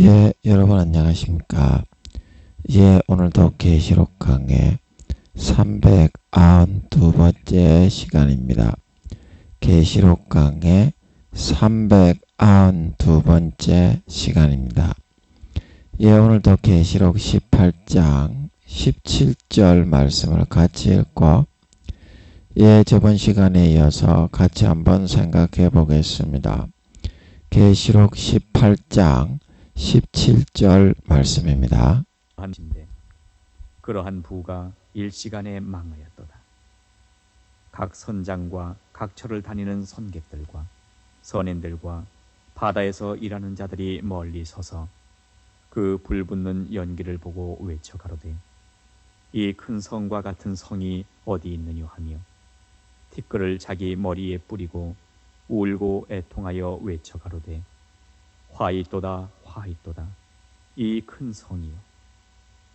예, 여러분 안녕하십니까. 예, 오늘도 계시록 강의 392번째 시간입니다. 계시록 강의 392번째 시간입니다. 예, 오늘도 계시록 18장 17절 말씀을 같이 읽고 예, 저번 시간에 이어서 같이 한번 생각해 보겠습니다. 계시록 18장 17절 말씀입니다. 한데 그러한 부가 일시간에 망하였도다. 각 선장과 각 처를 다니는 선객들과 선인들과 바다에서 일하는 자들이 멀리 서서 그 불붙는 연기를 보고 외쳐 가로되 이 큰 성과 같은 성이 어디 있느냐 하며 티끌을 자기 머리에 뿌리고 울고 애통하여 외쳐 가로되 화 있도다 화 있도다 이 큰 성이요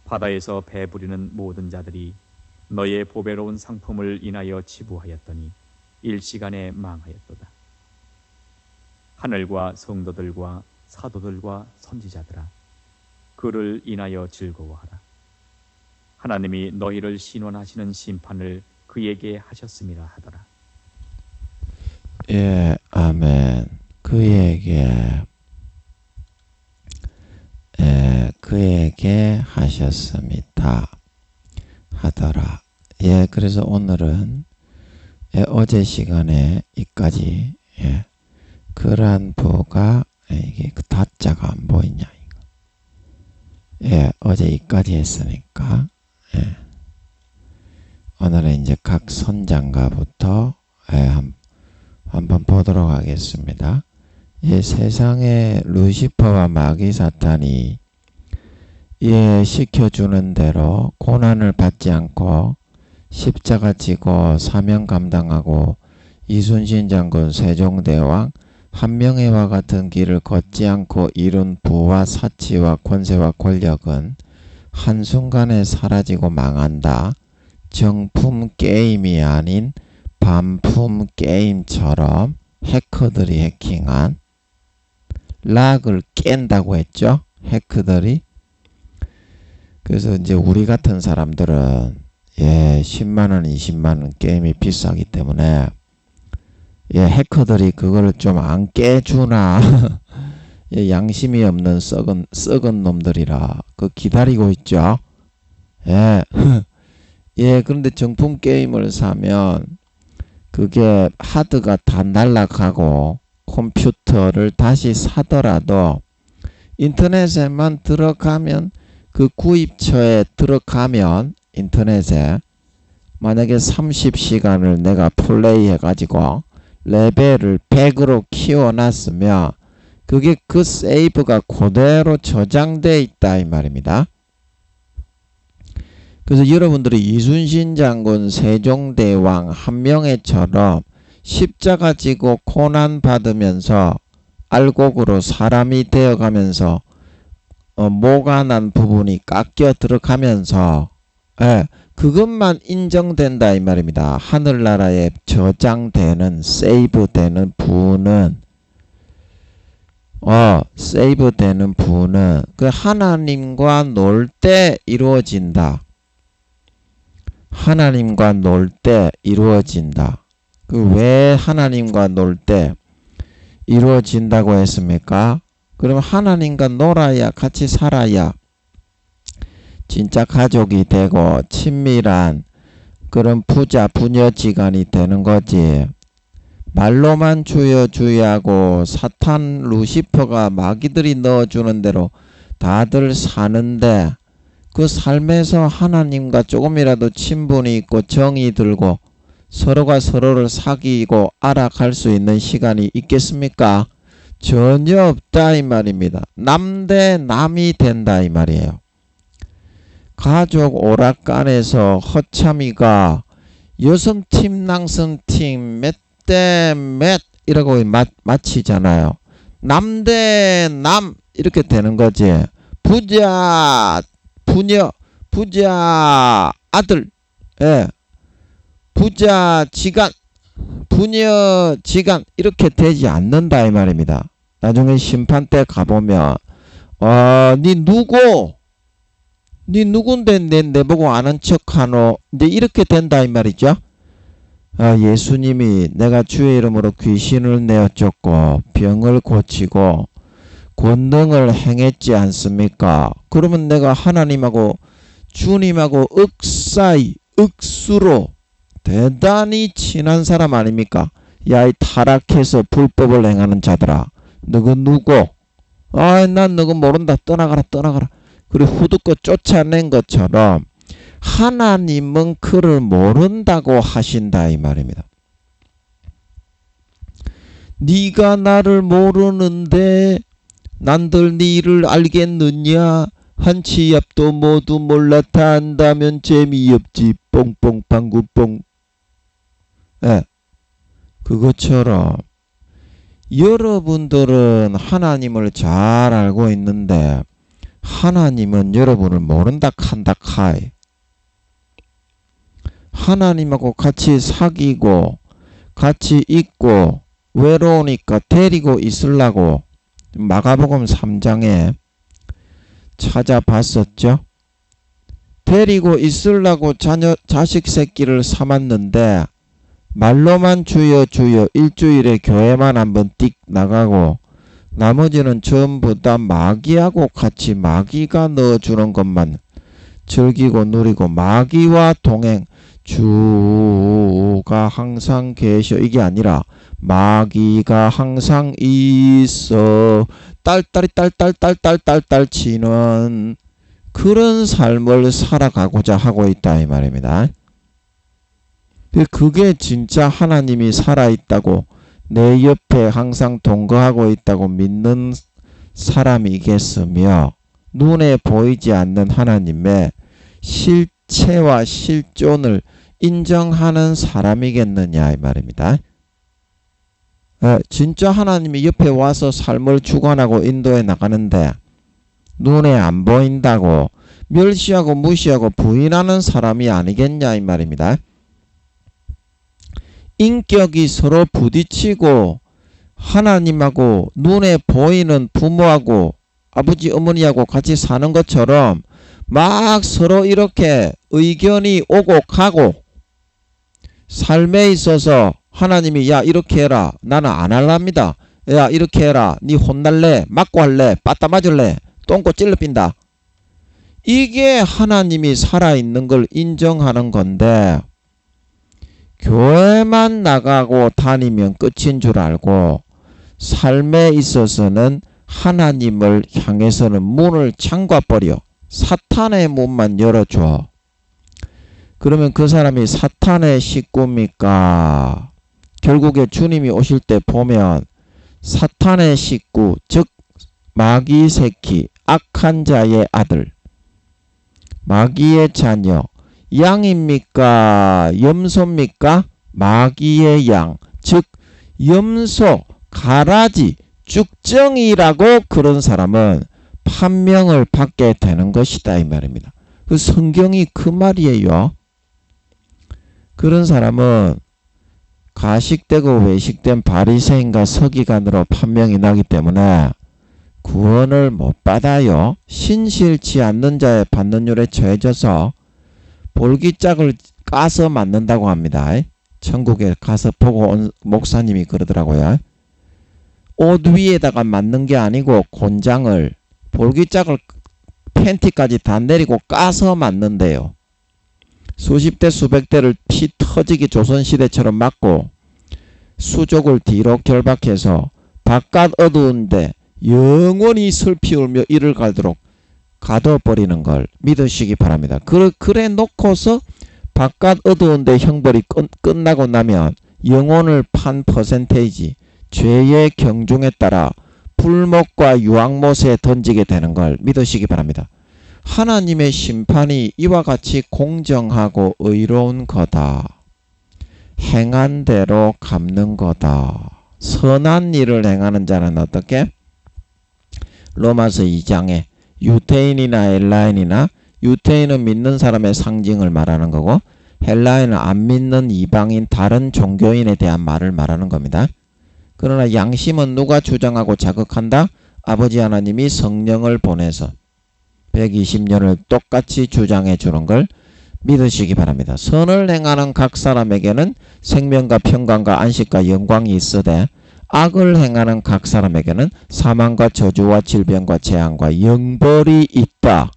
바다에서 배 부리는 모든 자들이 너의 보배로운 상품을 인하여 치부하였더니 일시간에 망하였도다. 하늘과 성도들과 사도들과 선지자들아 그를 인하여 즐거워하라. 하나님이 너희를 신원하시는 심판을 그에게 하셨음이라 하더라. 예, 아멘. 그에게 하셨습니다. 하더라. 예, 그래서 오늘은 어제 시간에 이까지 그러한 부가 이게 그 다자가 안 보이냐 이거. 어제 이까지 했으니까 오늘은 이제 각 선장가부터 한번 보도록 하겠습니다. 세상에 루시퍼와 마귀 사탄이 시켜주는 대로 고난을 받지 않고 십자가 지고 사명 감당하고 이순신 장군 세종대왕 한명회와 같은 길을 걷지 않고 이룬 부와 사치와 권세와 권력은 한순간에 사라지고 망한다. 정품 게임이 아닌 반품 게임처럼 해커들이 해킹한 락을 깬다고 했죠. 해커들이. 그래서 이제 우리 같은 사람들은 10만원, 20만원 게임이 비싸기 때문에 해커들이 그거를 좀 안 깨주나 양심이 없는 썩은 놈들이라 그 기다리고 있죠. 그런데 정품 게임을 사면 그게 하드가 다 날아가고 컴퓨터를 다시 사더라도 인터넷에만 들어가면 그 구입처에 들어가면 인터넷에 만약에 30시간을 내가 플레이 해가지고 레벨을 100으로 키워놨으면 그게 그 세이브가 그대로 저장돼 있다 이 말입니다. 그래서 여러분들이 이순신 장군 세종대왕 한명회처럼 십자가 지고 고난 받으면서 알곡으로 사람이 되어가면서 모가 난 부분이 깎여 들어가면서 그것만 인정된다 이 말입니다. 하늘나라에 저장되는 세이브되는 부는 세이브되는 부는 그 하나님과 놀 때 이루어진다. 하나님과 놀 때 이루어진다. 그 왜 하나님과 놀 때 이루어진다고 했습니까? 그러면 하나님과 놀아야 같이 살아야 진짜 가족이 되고 친밀한 그런 부자 부녀지간이 되는 거지. 말로만 주여주여하고 사탄 루시퍼가 마귀들이 넣어주는 대로 다들 사는데 그 삶에서 하나님과 조금이라도 친분이 있고 정이 들고 서로가 서로를 사귀고 알아갈 수 있는 시간이 있겠습니까? 전혀 없다 이 말입니다. 남 대 남이 된다 이 말이에요. 가족 오락관에서 허참이가 여성팀 남성팀 몇 대 몇 이라고 마치잖아요. 남 대 남 이렇게 되는 거지. 부자 부녀 부자 아들 부자 지간 부녀 지간 이렇게 되지 않는다 이 말입니다. 나중에 심판 때 가보면 니 누구? 니 누군데 내보고 아는 척하노? 이제 이렇게 된다 이 말이죠. 예수님이 내가 주의 이름으로 귀신을 내어 쫓고 병을 고치고 권능을 행했지 않습니까? 그러면 내가 하나님하고 주님하고 억사이 억수로 대단히 친한 사람 아닙니까? 야, 이 타락해서 불법을 행하는 자들아, 너가 누구? 난 너가 모른다. 떠나가라. 그리고 후드껏 쫓아낸 것처럼 하나님은 그를 모른다고 하신다 이 말입니다. 네가 나를 모르는데 난들 네 일을 알겠느냐? 한치 앞도 모두 몰랐다 한다면 재미없지. 뽕뽕 방구뽕. 그것처럼 여러분들은 하나님을 잘 알고 있는데 하나님은 여러분을 모른다 한다 카이. 하나님하고 같이 사귀고 같이 있고 외로우니까 데리고 있으려고 마가복음 3장에 찾아봤었죠. 데리고 있으려고 자식 새끼를 삼았는데 말로만 주여 주여 일주일에 교회만 한번 띡 나가고 나머지는 전부 다 마귀하고 같이 마귀가 넣어주는 것만 즐기고 누리고 마귀와 동행. 주가 항상 계셔 이게 아니라 마귀가 항상 있어 딸딸이 딸딸 치는 그런 삶을 살아가고자 하고 있다 이 말입니다. 그게 진짜 하나님이 살아있다고 내 옆에 항상 동거하고 있다고 믿는 사람이겠으며 눈에 보이지 않는 하나님의 실체와 실존을 인정하는 사람이겠느냐 이 말입니다. 진짜 하나님이 옆에 와서 삶을 주관하고 인도해 나가는데 눈에 안 보인다고 멸시하고 무시하고 부인하는 사람이 아니겠냐 이 말입니다. 인격이 서로 부딪히고 하나님하고 눈에 보이는 부모하고 아버지 어머니하고 같이 사는 것처럼 막 서로 이렇게 의견이 오고 가고 삶에 있어서 하나님이 야 이렇게 해라 나는 안 할랍니다. 야 이렇게 해라 니 혼날래 맞고 할래 빠따 맞을래 똥꼬 찔러 빈다. 이게 하나님이 살아있는 걸 인정하는 건데 교회만 나가고 다니면 끝인 줄 알고 삶에 있어서는 하나님을 향해서는 문을 잠가버려 사탄의 문만 열어줘. 그러면 그 사람이 사탄의 식구입니까? 결국에 주님이 오실 때 보면 사탄의 식구 즉 마귀 새끼 악한 자의 아들 마귀의 자녀 양입니까? 염소입니까? 마귀의 양, 즉 염소, 가라지, 쭉정이라고 그런 사람은 판명을 받게 되는 것이다 이 말입니다. 그 성경이 그 말이에요. 그런 사람은 가식되고 외식된 바리새인과 서기관으로 판명이 나기 때문에 구원을 못 받아요. 신실치 않는 자의 받는 율에 처해져서 볼기짝을 까서 맞는다고 합니다. 천국에 가서 보고 온 목사님이 그러더라고요. 옷 위에다가 맞는 게 아니고 곤장을 볼기짝을 팬티까지 다 내리고 까서 맞는데요. 수십 대 수백 대를 피 터지기 조선시대처럼 맞고 수족을 뒤로 결박해서 바깥 어두운데 영원히 슬피 울며 이를 갈도록 가둬버리는 걸 믿으시기 바랍니다. 그래 놓고서 바깥 어두운데 형벌이 끝나고 나면 영혼을 판 퍼센테이지 죄의 경중에 따라 불못과 유황못에 던지게 되는 걸 믿으시기 바랍니다. 하나님의 심판이 이와 같이 공정하고 의로운 거다. 행한 대로 갚는 거다. 선한 일을 행하는 자는 어떻게? 로마서 2장에 유태인이나 헬라인이나 유태인은 믿는 사람의 상징을 말하는 거고 헬라인은 안 믿는 이방인 다른 종교인에 대한 말을 말하는 겁니다. 그러나 양심은 누가 주장하고 자극한다? 아버지 하나님이 성령을 보내서 120년을 똑같이 주장해 주는 걸 믿으시기 바랍니다. 선을 행하는 각 사람에게는 생명과 평강과 안식과 영광이 있으되 악을 행하는 각 사람에게는 사망과 저주와 질병과 재앙과 영벌이 있다.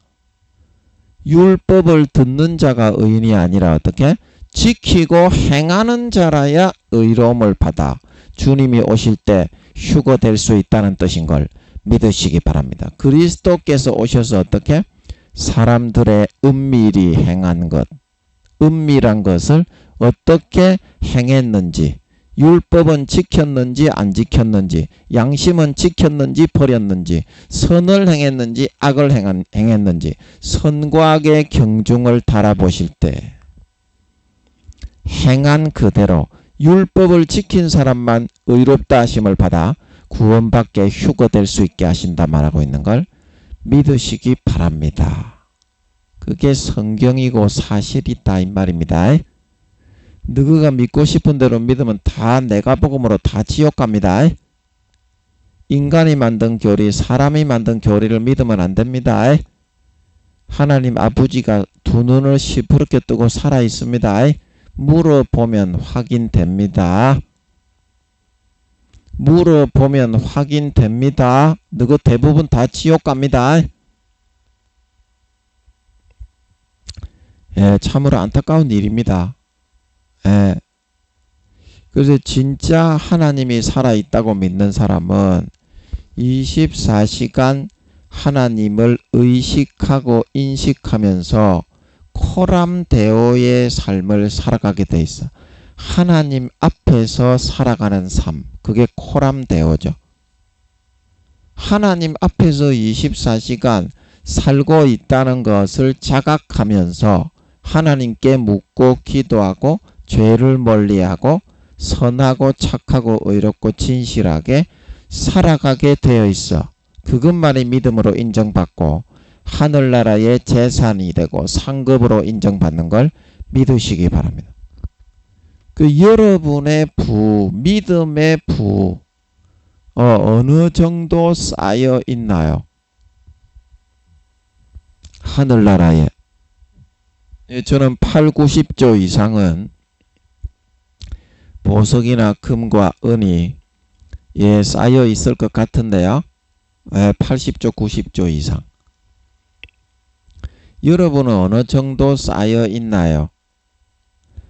율법을 듣는 자가 의인이 아니라 어떻게? 지키고 행하는 자라야 의로움을 받아 주님이 오실 때 휴거될 수 있다는 뜻인 걸 믿으시기 바랍니다. 그리스도께서 오셔서 어떻게? 사람들의 은밀히 행한 것, 은밀한 것을 어떻게 행했는지, 율법은 지켰는지 안 지켰는지, 양심은 지켰는지 버렸는지, 선을 행했는지 악을 행했는지, 선과 악의 경중을 달아보실 때 행한 그대로 율법을 지킨 사람만 의롭다 하심을 받아 구원받게 휴거될 수 있게 하신다 말하고 있는 걸 믿으시기 바랍니다. 그게 성경이고 사실이다 이 말입니다. 너희가 믿고 싶은 대로 믿으면 다 내가 복음으로 다 지옥 갑니다. 인간이 만든 교리, 사람이 만든 교리를 믿으면 안 됩니다. 하나님 아버지가 두 눈을 시퍼렇게 뜨고 살아 있습니다. 물어보면 확인됩니다. 물어보면 확인됩니다. 너희 대부분 다 지옥 갑니다. 예, 참으로 안타까운 일입니다. 예. 그래서 진짜 하나님이 살아있다고 믿는 사람은 24시간 하나님을 의식하고 인식하면서 코람데오의 삶을 살아가게 돼 있어. 하나님 앞에서 살아가는 삶, 그게 코람데오죠. 하나님 앞에서 24시간 살고 있다는 것을 자각하면서 하나님께 묻고 기도하고 죄를 멀리하고 선하고 착하고 의롭고 진실하게 살아가게 되어 있어. 그것만이 믿음으로 인정받고 하늘나라의 재산이 되고 상급으로 인정받는 걸 믿으시기 바랍니다. 그 여러분의 부, 믿음의 부 어느 정도 쌓여 있나요? 하늘나라에 저는 8, 90조 이상은 보석이나 금과 은이 쌓여 있을 것 같은데요. 80조, 90조 이상. 여러분은 어느 정도 쌓여 있나요?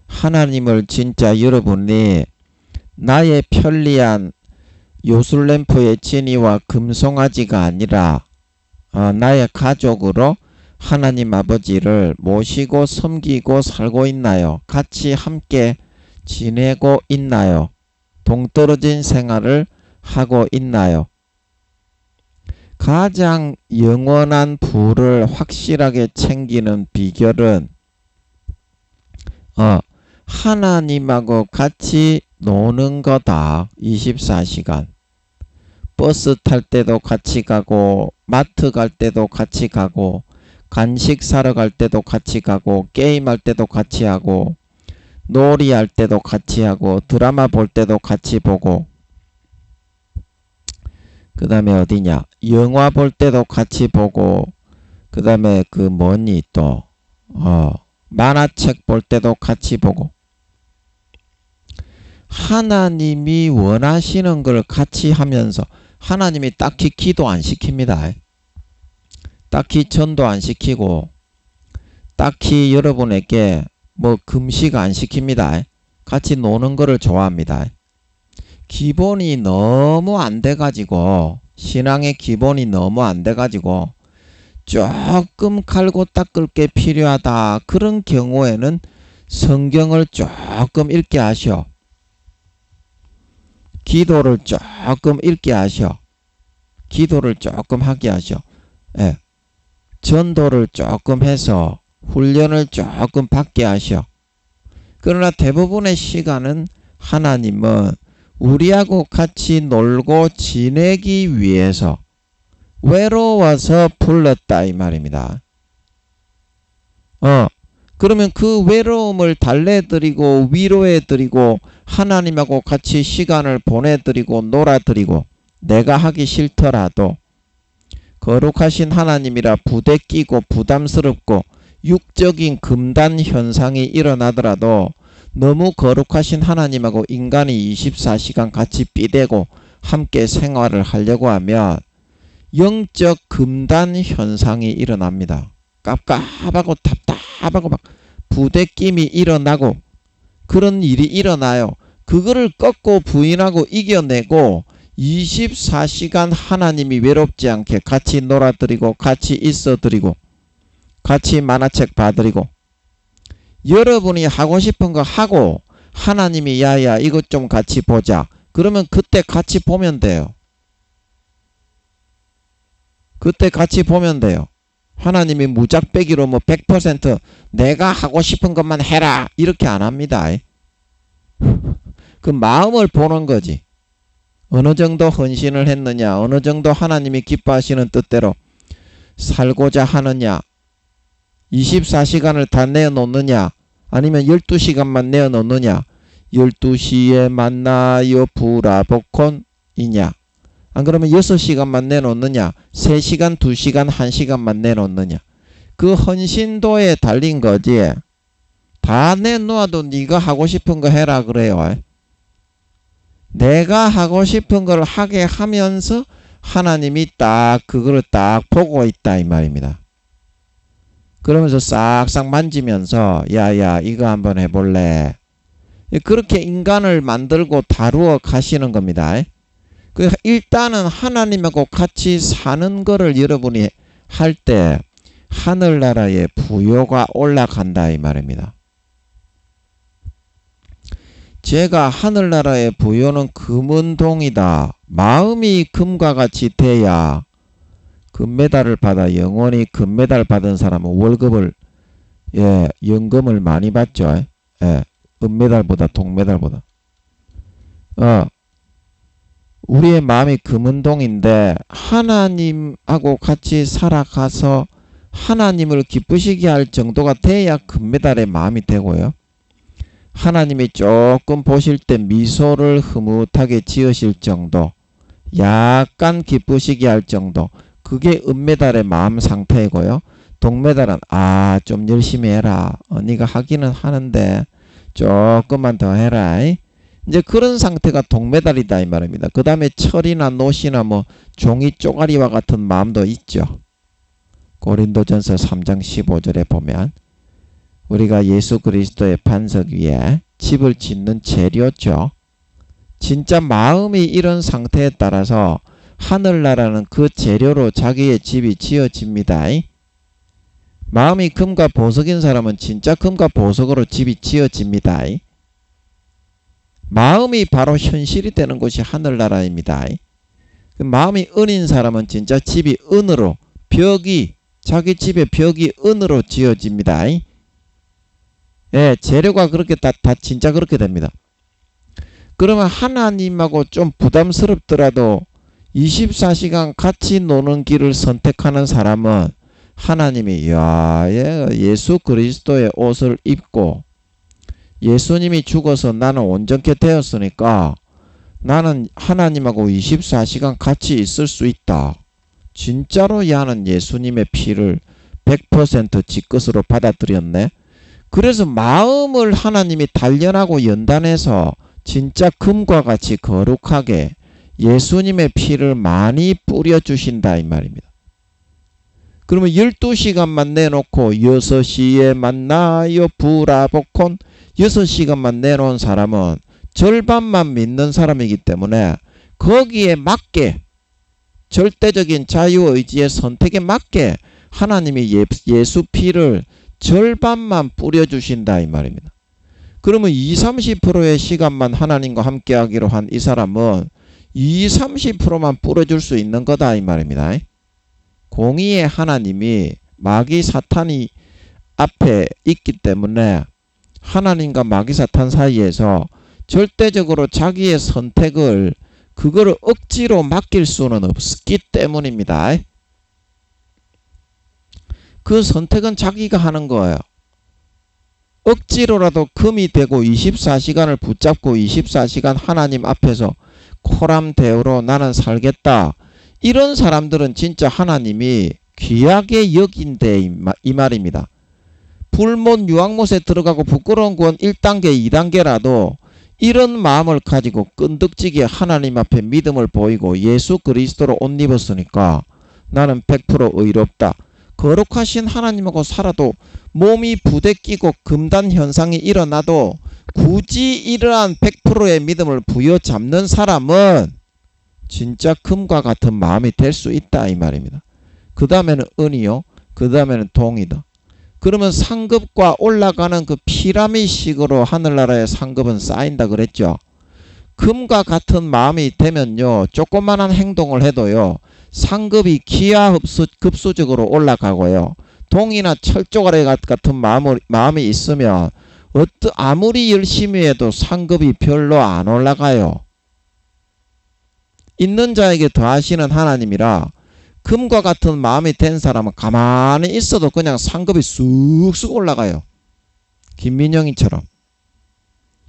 하나님을 진짜 여러분이 나의 편리한 요술램프의 진이와 금송아지가 아니라 나의 가족으로 하나님 아버지를 모시고 섬기고 살고 있나요? 같이 함께 지내고 있나요? 동떨어진 생활을 하고 있나요? 가장 영원한 부를 확실하게 챙기는 비결은 하나님하고 같이 노는 거다. 24시간. 버스 탈 때도 같이 가고 마트 갈 때도 같이 가고 간식 사러 갈 때도 같이 가고 게임할 때도 같이 하고 놀이할 때도 같이 하고 드라마 볼 때도 같이 보고 그 다음에 어디냐 영화 볼 때도 같이 보고 그 다음에 그 뭐니 또 만화책 볼 때도 같이 보고 하나님이 원하시는 걸 같이 하면서 하나님이 딱히 기도 안 시킵니다. 딱히 전도 안 시키고 딱히 여러분에게 뭐 금식 안 시킵니다. 같이 노는 거를 좋아합니다. 기본이 너무 안 돼가지고 신앙의 기본이 너무 안 돼가지고 조금 갈고 닦을 게 필요하다. 그런 경우에는 성경을 조금 읽게 하셔. 기도를 조금 읽게 하셔. 기도를 조금 하게 하셔. 예. 전도를 조금 해서 훈련을 조금 받게 하셔. 그러나 대부분의 시간은 하나님은 우리하고 같이 놀고 지내기 위해서 외로워서 불렀다 이 말입니다. 그러면 그 외로움을 달래드리고 위로해드리고 하나님하고 같이 시간을 보내드리고 놀아드리고 내가 하기 싫더라도 거룩하신 하나님이라 부대 끼고 부담스럽고 육적인 금단 현상이 일어나더라도 너무 거룩하신 하나님하고 인간이 24시간 같이 삐대고 함께 생활을 하려고 하면 영적 금단 현상이 일어납니다. 깝깝하고 답답하고 막 부대낌이 일어나고 그런 일이 일어나요. 그거를 꺾고 부인하고 이겨내고 24시간 하나님이 외롭지 않게 같이 놀아드리고 같이 있어드리고 같이 만화책 봐드리고 여러분이 하고 싶은 거 하고 하나님이 야야 이것 좀 같이 보자. 그러면 그때 같이 보면 돼요. 그때 같이 보면 돼요. 하나님이 무작배기로 뭐 100% 내가 하고 싶은 것만 해라 이렇게 안 합니다. 그 마음을 보는 거지. 어느 정도 헌신을 했느냐, 어느 정도 하나님이 기뻐하시는 뜻대로 살고자 하느냐, 24시간을 다 내어놓느냐, 아니면 12시간만 내어놓느냐, 12시에 만나요 브라보콘이냐, 안 그러면 6시간만 내놓느냐, 3시간, 2시간, 1시간만 내놓느냐. 그 헌신도에 달린 거지. 다 내놓아도 네가 하고 싶은 거 해라 그래요. 내가 하고 싶은 걸 하게 하면서 하나님이 딱 그거를 딱 보고 있다 이 말입니다. 그러면서 싹싹 만지면서 야야 이거 한번 해볼래. 그렇게 인간을 만들고 다루어 가시는 겁니다. 일단은 하나님하고 같이 사는 거를 여러분이 할 때 하늘나라의 부요가 올라간다 이 말입니다. 제가 하늘나라의 부요는 금은동이다. 마음이 금과 같이 돼야 금메달을 받아 영원히 금메달 받은 사람은 월급을 연금을 많이 받죠. 은메달보다 동메달보다. 우리의 마음이 금은동인데 하나님하고 같이 살아가서 하나님을 기쁘시게 할 정도가 돼야 금메달의 마음이 되고요. 하나님이 조금 보실 때 미소를 흐뭇하게 지으실 정도, 약간 기쁘시게 할 정도, 그게 은메달의 마음 상태이고요. 동메달은 좀 열심히 해라. 네가 하기는 하는데 조금만 더 해라. 이제 그런 상태가 동메달이다 이 말입니다. 그 다음에 철이나 노시나 뭐 종이 쪼가리와 같은 마음도 있죠. 고린도전서 3장 15절에 보면 우리가 예수 그리스도의 반석 위에 집을 짓는 재료죠. 진짜 마음이 이런 상태에 따라서 하늘나라는 그 재료로 자기의 집이 지어집니다. 마음이 금과 보석인 사람은 진짜 금과 보석으로 집이 지어집니다. 마음이 바로 현실이 되는 곳이 하늘나라입니다. 마음이 은인 사람은 진짜 집이 은으로 자기 집의 벽이 은으로 지어집니다. 재료가 그렇게 다 진짜 그렇게 됩니다. 그러면 하나님하고 좀 부담스럽더라도 24시간 같이 노는 길을 선택하는 사람은 하나님이 예수 그리스도의 옷을 입고 예수님이 죽어서 나는 온전케 되었으니까 나는 하나님하고 24시간 같이 있을 수 있다. 진짜로 야는 예수님의 피를 100% 지 것으로 받아들였네. 그래서 마음을 하나님이 단련하고 연단해서 진짜 금과 같이 거룩하게 예수님의 피를 많이 뿌려주신다 이 말입니다. 그러면 12시간만 내놓고 6시에 만나요 브라보콘 6시간만 내놓은 사람은 절반만 믿는 사람이기 때문에 거기에 맞게 절대적인 자유의지의 선택에 맞게 하나님이 예수 피를 절반만 뿌려주신다 이 말입니다. 그러면 20-30%의 시간만 하나님과 함께 하기로 한 이 사람은 20-30%만 뿌려줄 수 있는 거다 이 말입니다. 공의의 하나님이 마귀 사탄이 앞에 있기 때문에 하나님과 마귀 사탄 사이에서 절대적으로 자기의 선택을 그거를 억지로 맡길 수는 없기 때문입니다. 그 선택은 자기가 하는 거예요. 억지로라도 금이 되고 24시간을 붙잡고 24시간 하나님 앞에서 코람대오로 나는 살겠다. 이런 사람들은 진짜 하나님이 귀하게 여긴대 이 말입니다. 불못 유황못에 들어가고 부끄러운 구원 1단계 2단계라도 이런 마음을 가지고 끈덕지게 하나님 앞에 믿음을 보이고 예수 그리스도로 옷 입었으니까 나는 100% 의롭다. 거룩하신 하나님하고 살아도 몸이 부대끼고 금단 현상이 일어나도 굳이 이러한 100%의 믿음을 부여잡는 사람은 진짜 금과 같은 마음이 될 수 있다 이 말입니다. 그 다음에는 은이요. 그 다음에는 동이다. 그러면 상급과 올라가는 그 피라미식으로 하늘나라의 상급은 쌓인다 그랬죠. 금과 같은 마음이 되면요. 조그만한 행동을 해도요. 상급이 기하급수적으로 올라가고요. 동이나 철조가리 같은 마음이 있으면 아무리 열심히 해도 상급이 별로 안 올라가요. 있는 자에게 더하시는 하나님이라 금과 같은 마음이 된 사람은 가만히 있어도 그냥 상급이 쑥쑥 올라가요. 김민영이처럼.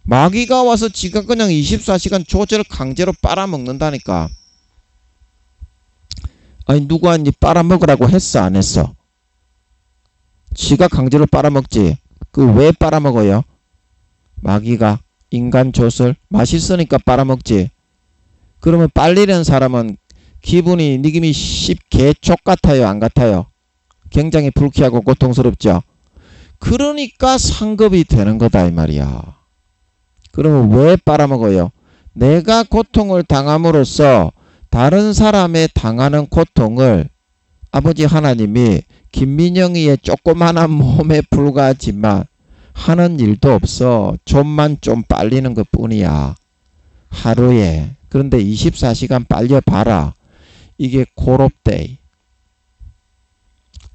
마귀가 와서 지가 그냥 24시간 조제를 강제로 빨아먹는다니까. 아니 누가 니 빨아먹으라고 했어 안 했어? 지가 강제로 빨아먹지. 그 왜 빨아먹어요? 마귀가 인간 젖을 맛있으니까 빨아먹지. 그러면 빨리는 사람은 기분이 느낌이 개촉 같아요 안 같아요? 굉장히 불쾌하고 고통스럽죠. 그러니까 상급이 되는 거다 이 말이야. 그러면 왜 빨아먹어요? 내가 고통을 당함으로써 다른 사람의 당하는 고통을 아버지 하나님이 김민영이의 조그만한 몸에 불과하지만 하는 일도 없어. 좀만 좀 빨리는 것 뿐이야. 하루에. 그런데 24시간 빨려봐라. 이게 고롭대.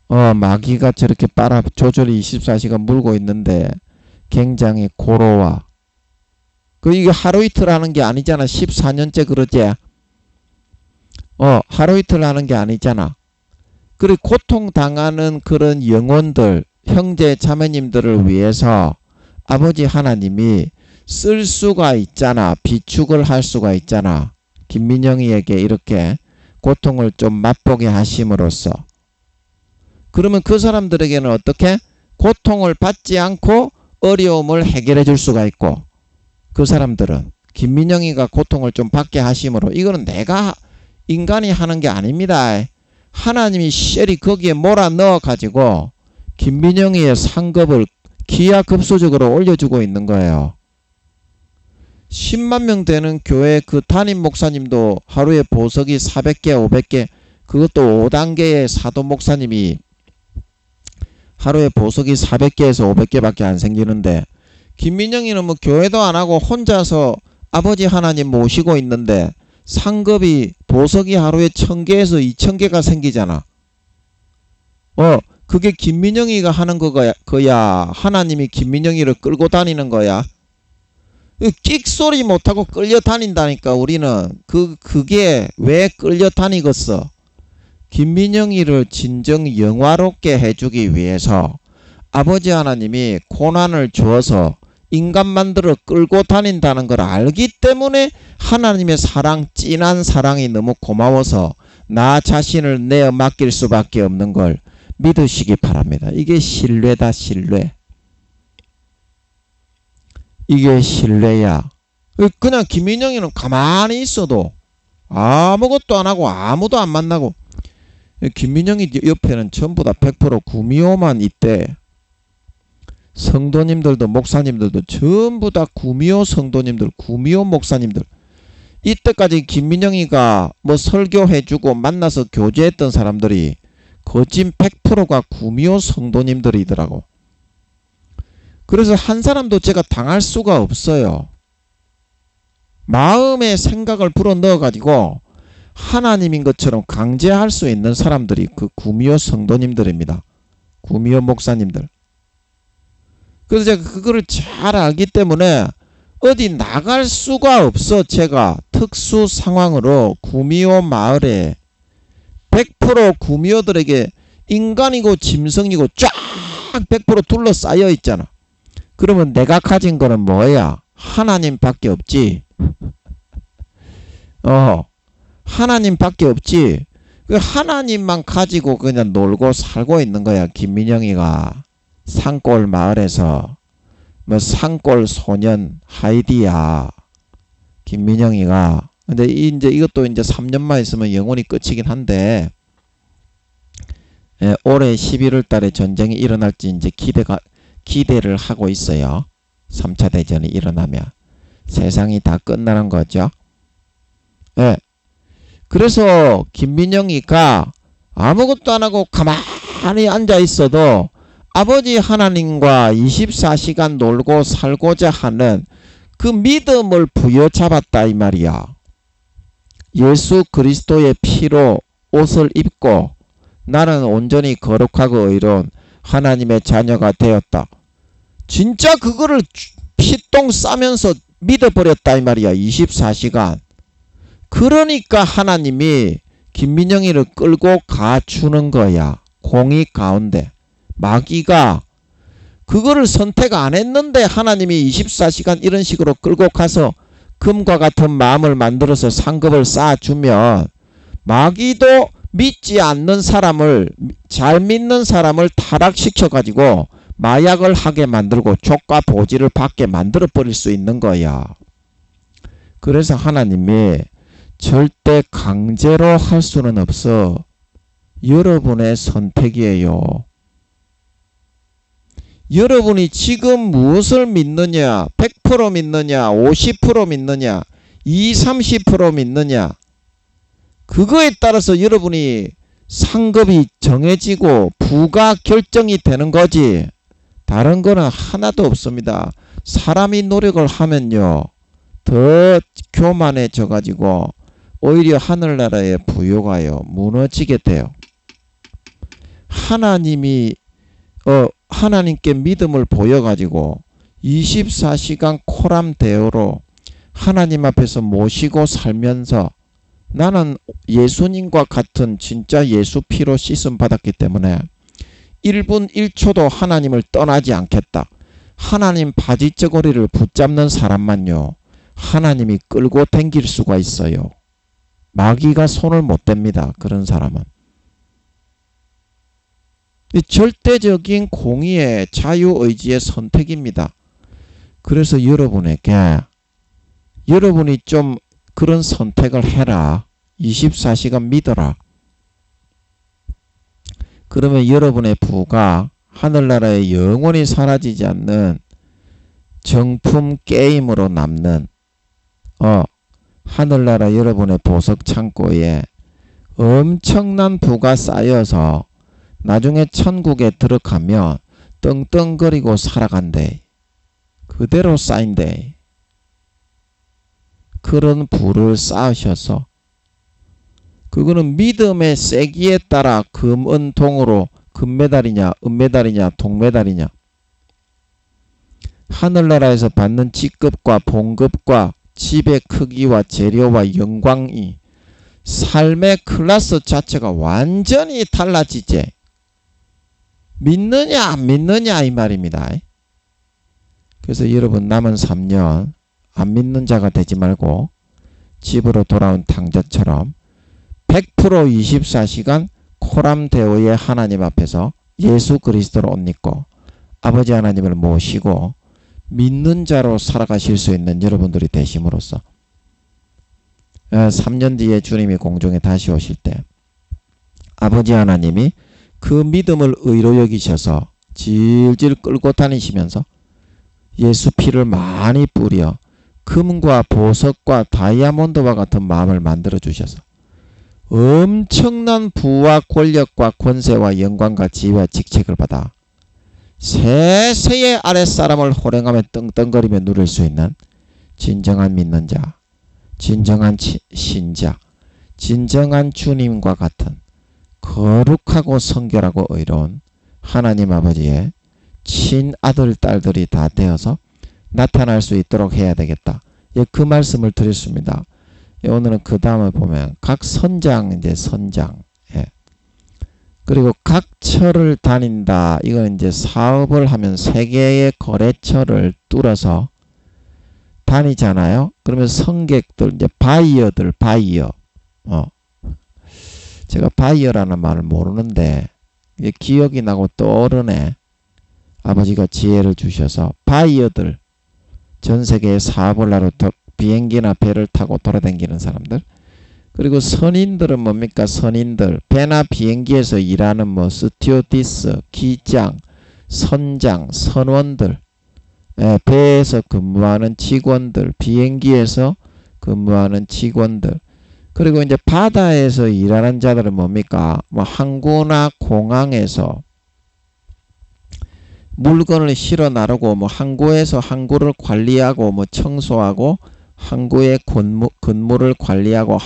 마귀가 저렇게 조절이 24시간 물고 있는데 굉장히 고로워. 이게 하루 이틀 하는 게 아니잖아. 14년째 그러지. 하루 이틀 하는 게 아니잖아. 그리고 고통당하는 그런 영혼들, 형제 자매님들을 위해서 아버지 하나님이 쓸 수가 있잖아. 비축을 할 수가 있잖아. 김민영이에게 이렇게 고통을 좀 맛보게 하심으로써. 그러면 그 사람들에게는 어떻게? 고통을 받지 않고 어려움을 해결해 줄 수가 있고, 그 사람들은 김민영이가 고통을 좀 받게 하심으로, 이거는 내가 인간이 하는 게 아닙니다. 하나님이 쉘이 거기에 몰아 넣어 가지고 김민영이의 상급을 기하급수적으로 올려주고 있는 거예요. 10만 명 되는 교회 그 담임 목사님도 하루에 보석이 400개 500개, 그것도 5단계의 사도 목사님이 하루에 보석이 400개에서 500개밖에 안 생기는데, 김민영이는 뭐 교회도 안 하고 혼자서 아버지 하나님 모시고 있는데 상급이 보석이 하루에 1000개에서 2000개가 생기잖아. 그게 김민영이가 하는 거야. 하나님이 김민영이를 끌고 다니는 거야. 끽소리 못하고 끌려다닌다니까. 우리는 그게 왜 끌려다니겠어? 김민영이를 진정 영화롭게 해주기 위해서 아버지 하나님이 고난을 주어서 인간 만들어 끌고 다닌다는 걸 알기 때문에 하나님의 사랑, 진한 사랑이 너무 고마워서 나 자신을 내어 맡길 수밖에 없는 걸 믿으시기 바랍니다. 이게 신뢰다, 신뢰. 이게 신뢰야. 그냥 김민영이는 가만히 있어도 아무것도 안 하고 아무도 안 만나고, 김민영이 옆에는 전부 다 100% 구미호만 있대. 성도님들도 목사님들도 전부 다 구미호 성도님들, 구미호 목사님들. 이때까지 김민영이가 뭐 설교해주고 만나서 교제했던 사람들이 거진 100%가 구미호 성도님들이더라고. 그래서 한 사람도 제가 당할 수가 없어요. 마음의 생각을 불어넣어 가지고 하나님인 것처럼 강제할 수 있는 사람들이 그 구미호 성도님들입니다. 구미호 목사님들. 그래서 제가 그거를 잘 알기 때문에 어디 나갈 수가 없어. 제가 특수 상황으로 구미호 마을에 100% 구미호들에게 인간이고 짐승이고 쫙 100% 둘러싸여 있잖아. 그러면 내가 가진 거는 뭐야? 하나님밖에 없지. 하나님밖에 없지. 그 하나님만 가지고 그냥 놀고 살고 있는 거야. 김민영이가 산골 마을에서 뭐 산골 소년 하이디야. 김민영이가. 근데 이제 이것도 이제 3년만 있으면 영원히 끝이긴 한데, 예, 올해 11월 달에 전쟁이 일어날지 이제 기대를 하고 있어요. 3차 대전이 일어나면 세상이 다 끝나는 거죠. 예. 그래서 김민영이가 아무것도 안 하고 가만히 앉아 있어도 아버지 하나님과 24시간 놀고 살고자 하는 그 믿음을 부여잡았다 이 말이야. 예수 그리스도의 피로 옷을 입고 나는 온전히 거룩하고 의로운 하나님의 자녀가 되었다. 진짜 그거를 피똥 싸면서 믿어버렸다 이 말이야. 24시간. 그러니까 하나님이 김민영이를 끌고 가주는 거야. 공의 가운데. 마귀가 그거를 선택 안 했는데 하나님이 24시간 이런 식으로 끌고 가서 금과 같은 마음을 만들어서 상급을 쌓아주면 마귀도 믿지 않는 사람을, 잘 믿는 사람을 타락시켜가지고 마약을 하게 만들고 족과 보지를 받게 만들어 버릴 수 있는 거야. 그래서 하나님이 절대 강제로 할 수는 없어. 여러분의 선택이에요. 여러분이 지금 무엇을 믿느냐, 100% 믿느냐, 50% 믿느냐, 20, 30% 믿느냐, 그거에 따라서 여러분이 상급이 정해지고 부가 결정이 되는 거지. 다른 거는 하나도 없습니다. 사람이 노력을 하면요, 더 교만해져 가지고 오히려 하늘나라의 부요가요 무너지게 돼요. 하나님이 하나님께 믿음을 보여가지고 24시간 코람데오로 하나님 앞에서 모시고 살면서 나는 예수님과 같은 진짜 예수 피로 씻음 받았기 때문에 1분 1초도 하나님을 떠나지 않겠다. 하나님 바지저고리를 붙잡는 사람만요, 하나님이 끌고 댕길 수가 있어요. 마귀가 손을 못 댑니다. 그런 사람은. 절대적인 공의의 자유의지의 선택입니다. 그래서 여러분에게, 여러분이 좀 그런 선택을 해라. 24시간 믿어라. 그러면 여러분의 부가 하늘나라에 영원히 사라지지 않는 정품 게임으로 남는 하늘나라 여러분의 보석 창고에 엄청난 부가 쌓여서 나중에 천국에 들어가면 떵떵거리고 살아간대. 그대로 쌓인대. 그런 부를 쌓으셔서 그거는 믿음의 세기에 따라 금, 은, 동으로 금메달이냐 은메달이냐 동메달이냐, 하늘나라에서 받는 직급과 봉급과 집의 크기와 재료와 영광이 삶의 클래스 자체가 완전히 달라지지. 믿느냐 안 믿느냐 이 말입니다. 그래서 여러분 남은 3년 안 믿는 자가 되지 말고 집으로 돌아온 탕자처럼 100% 24시간 코람데오의 하나님 앞에서 예수 그리스도를 옷 입고 아버지 하나님을 모시고 믿는 자로 살아가실 수 있는 여러분들이 되심으로써 3년 뒤에 주님이 공중에 다시 오실 때 아버지 하나님이 그 믿음을 의로 여기셔서 질질 끌고 다니시면서 예수 피를 많이 뿌려 금과 보석과 다이아몬드와 같은 마음을 만들어 주셔서 엄청난 부와 권력과 권세와 영광과 지혜와 직책을 받아 세세의 아랫사람을 호령하며 떵떵거리며 누릴 수 있는 진정한 믿는 자, 진정한 신자, 진정한 주님과 같은 거룩하고 성결하고 의로운 하나님 아버지의 친아들 딸들이 다 되어서 나타날 수 있도록 해야 되겠다. 예, 그 말씀을 드렸습니다. 예, 오늘은 그 다음에 보면 각 선장, 이제 선장, 예. 그리고 각 처를 다닌다. 이건 이제 사업을 하면 세 개의 거래처를 뚫어서 다니잖아요. 그러면 성객들, 이제 바이어들, 바이어. 제가 바이어라는 말을 모르는데 이게 기억이 나고 떠오르네. 아버지가 지혜를 주셔서 바이어들, 전 세계에 사업을 하러 비행기나 배를 타고 돌아다니는 사람들, 그리고 선인들은 뭡니까? 선인들, 배나 비행기에서 일하는 뭐 스튜어디스, 기장, 선장, 선원들, 배에서 근무하는 직원들, 비행기에서 근무하는 직원들, 그리고 이제 바다에서 일하는 자들은 뭡니까? 뭐 항구나 공항에서 물건을 실어 나르고, 뭐 항구에서 항구를 관리하고, 뭐 청소하고, 항구의 근무를 관리하고,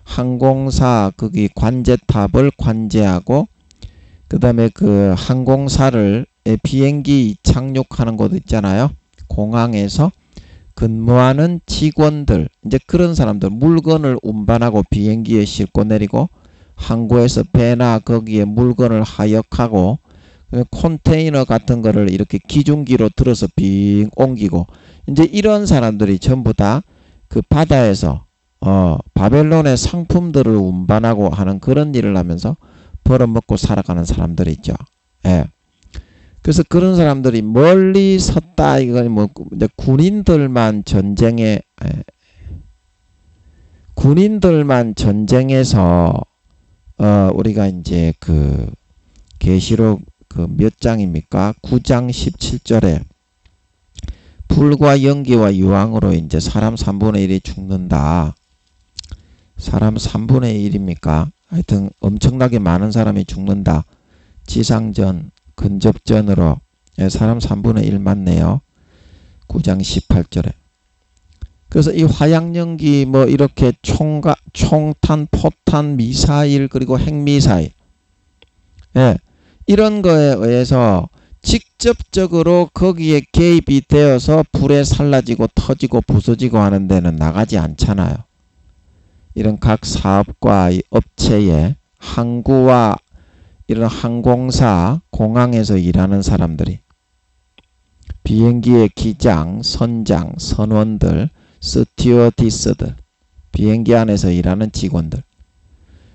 항공사 거기 관제탑을 관제하고, 그 다음에 그 항공사를 비행기 착륙하는 곳 있잖아요. 공항에서 근무하는 직원들, 이제 그런 사람들, 물건을 운반하고 비행기에 싣고 내리고, 항구에서 배나 거기에 물건을 하역하고, 컨테이너 같은 거를 이렇게 기중기로 들어서 빙 옮기고, 이제 이런 사람들이 전부 다 그 바다에서 바벨론의 상품들을 운반하고 하는 그런 일을 하면서 벌어먹고 살아가는 사람들이 있죠. 예. 그래서 그런 사람들이 멀리 섰다. 이건 뭐 이제 군인들만 전쟁에서 우리가 이제 그 계시록 그 몇 장입니까? 9장 17절에 불과 연기와 유황으로 이제 사람 3분의 1이 죽는다. 사람 3분의 1입니까? 하여튼 엄청나게 많은 사람이 죽는다. 지상전, 근접전으로 사람 3분의 1 맞네요. 9장 18절에. 그래서 이 화약연기 뭐 이렇게 총탄, 포탄, 미사일 그리고 핵미사일, 이런 거에 의해서 직접적으로 거기에 개입이 되어서 불에 살라지고 터지고 부서지고 하는 데는 나가지 않잖아요. 이런 각 사업과 업체의 항구와 이런 항공사, 공항에서 일하는 사람들이, 비행기의 기장, 선장, 선원들, 스튜어디스들, 비행기 안에서 일하는 직원들.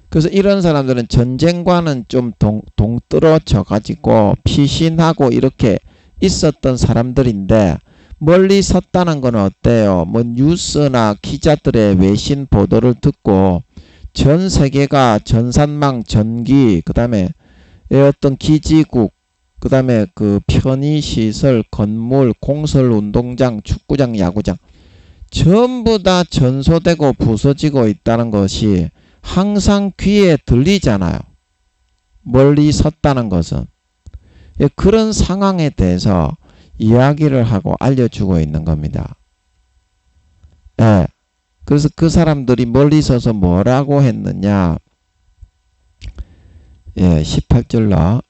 그래서 이런 사람들은 전쟁과는 좀 동떨어져 가지고 피신하고 이렇게 있었던 사람들인데, 멀리 섰다는 건 어때요? 뭐 뉴스나 기자들의 외신 보도를 듣고 전 세계가 전산망, 전기, 그 다음에 어떤 기지국, 그 다음에 그 편의시설, 건물, 공설운동장, 축구장, 야구장 전부 다 전소되고 부서지고 있다는 것이 항상 귀에 들리잖아요. 멀리 섰다는 것은. 그런 상황에 대해서 이야기를 하고 알려주고 있는 겁니다. 그래서 그 사람들이 멀리 서서 뭐라고 했느냐. 18절로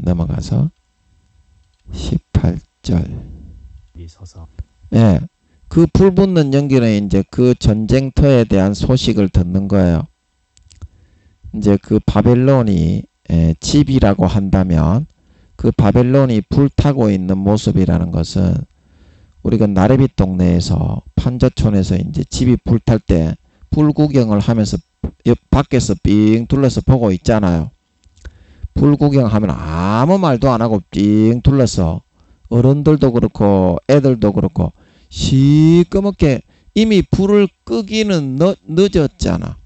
넘어가서 18절. 그 불붙는 연기는 이제 그 전쟁터에 대한 소식을 듣는 거예요. 이제 그 바벨론이 집이라고 한다면 그 바벨론이 불타고 있는 모습이라는 것은 우리가 나레빗 동네에서 판자촌에서 이제 집이 불탈 때 불구경을 하면서 밖에서 삥 둘러서 보고 있잖아요. 불구경하면 아무 말도 안 하고 삥 둘러서 어른들도 그렇고 애들도 그렇고 시꺼멓게 이미 불을 끄기는 늦었잖아.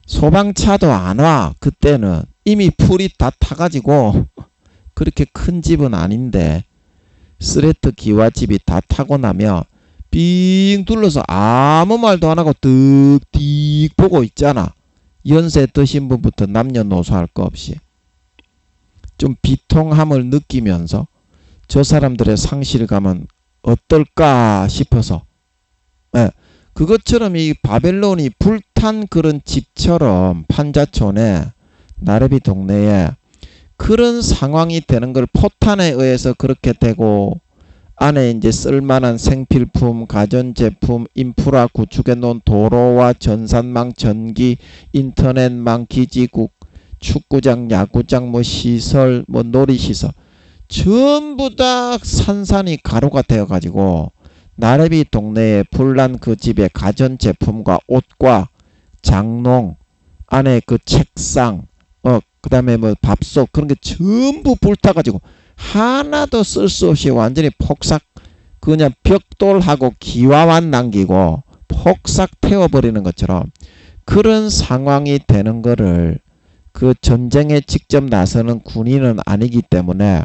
소방차도 안 와. 그때는 이미 불이 다 타가지고 그렇게 큰 집은 아닌데 스레트 기와집이 다 타고 나면 삥 둘러서 아무 말도 안 하고 득딕 보고 있잖아. 연세 드신 분부터 남녀노소 할 거 없이 좀 비통함을 느끼면서 저 사람들의 상실감은 어떨까 싶어서, 그것처럼 이 바벨론이 불탄 그런 집처럼 판자촌에 나레비 동네에 그런 상황이 되는 걸 포탄에 의해서 그렇게 되고, 안에 이제 쓸만한 생필품, 가전제품, 인프라 구축해 놓은 도로와 전산망, 전기, 인터넷망, 기지국, 축구장, 야구장, 뭐 시설, 뭐 놀이시설 전부 다 산산이 가루가 되어 가지고 나레비 동네에 불난 그 집의 가전제품과 옷과 장롱, 안에 그 책상, 그 다음에 뭐 밥솥, 그런 게 전부 불타가지고 하나도 쓸 수 없이 완전히 폭삭, 그냥 벽돌하고 기와만 남기고 폭삭 태워버리는 것처럼 그런 상황이 되는 거를 그 전쟁에 직접 나서는 군인은 아니기 때문에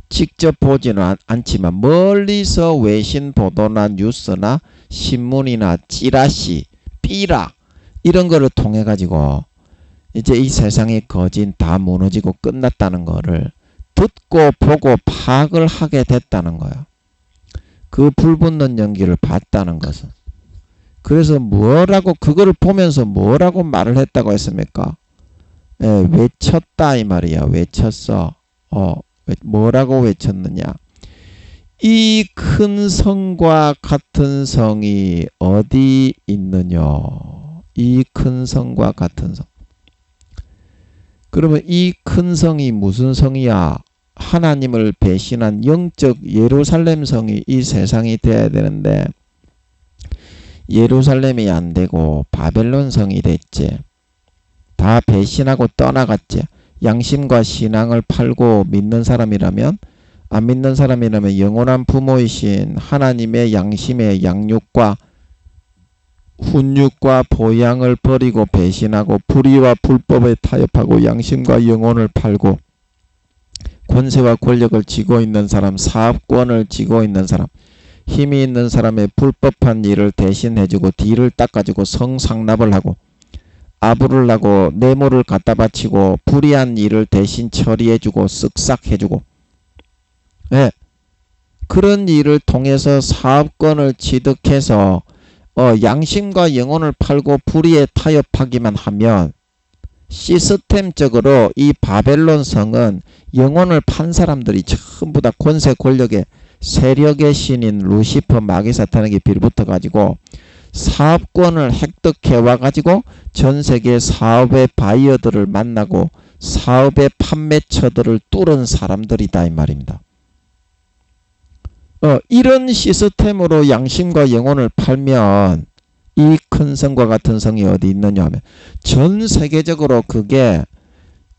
직접 보지는 않지만 멀리서 외신 보도나 뉴스나 신문이나 찌라시, 삐라 이런 거를 통해 가지고 이제 이 세상의 거진 다 무너지고 끝났다는 거를 듣고 보고 파악을 하게 됐다는 거예요. 그 불붙는 연기를 봤다는 것은. 그래서 뭐라고 그거를 보면서 뭐라고 말을 했다고 했습니까? 외쳤다 이 말이야. 외쳤어. 뭐라고 외쳤느냐? 이 큰 성과 같은 성이 어디 있느냐? 이 큰 성과 같은 성. 그러면 이 큰 성이 무슨 성이야? 하나님을 배신한 영적 예루살렘 성이 이 세상이 돼야 되는데 예루살렘이 안 되고 바벨론 성이 됐지. 다 배신하고 떠나갔지. 양심과 신앙을 팔고 믿는 사람이라면, 안 믿는 사람이라면 영원한 부모이신 하나님의 양심의 양육과 훈육과 보양을 버리고 배신하고 불의와 불법에 타협하고 양심과 영혼을 팔고 권세와 권력을 쥐고 있는 사람, 사업권을 쥐고 있는 사람, 힘이 있는 사람의 불법한 일을 대신해주고 뒤를 닦아주고 성상납을 하고 아부를 하고 뇌물을 갖다 바치고 불의한 일을 대신 처리해주고 쓱싹 해주고, 네. 그런 일을 통해서 사업권을 취득해서 양심과 영혼을 팔고 불의에 타협하기만 하면 시스템적으로 이 바벨론 성은 영혼을 판 사람들이 전부 다 권세 권력의 세력의 신인 루시퍼 마귀 사탄에게 빌붙어 가지고 사업권을 획득해 와 가지고 전 세계 사업의 바이어들을 만나고 사업의 판매처들을 뚫은 사람들이다 이 말입니다. 이런 시스템으로 양심과 영혼을 팔면 이 큰 성과 같은 성이 어디 있느냐 하면 전 세계적으로 그게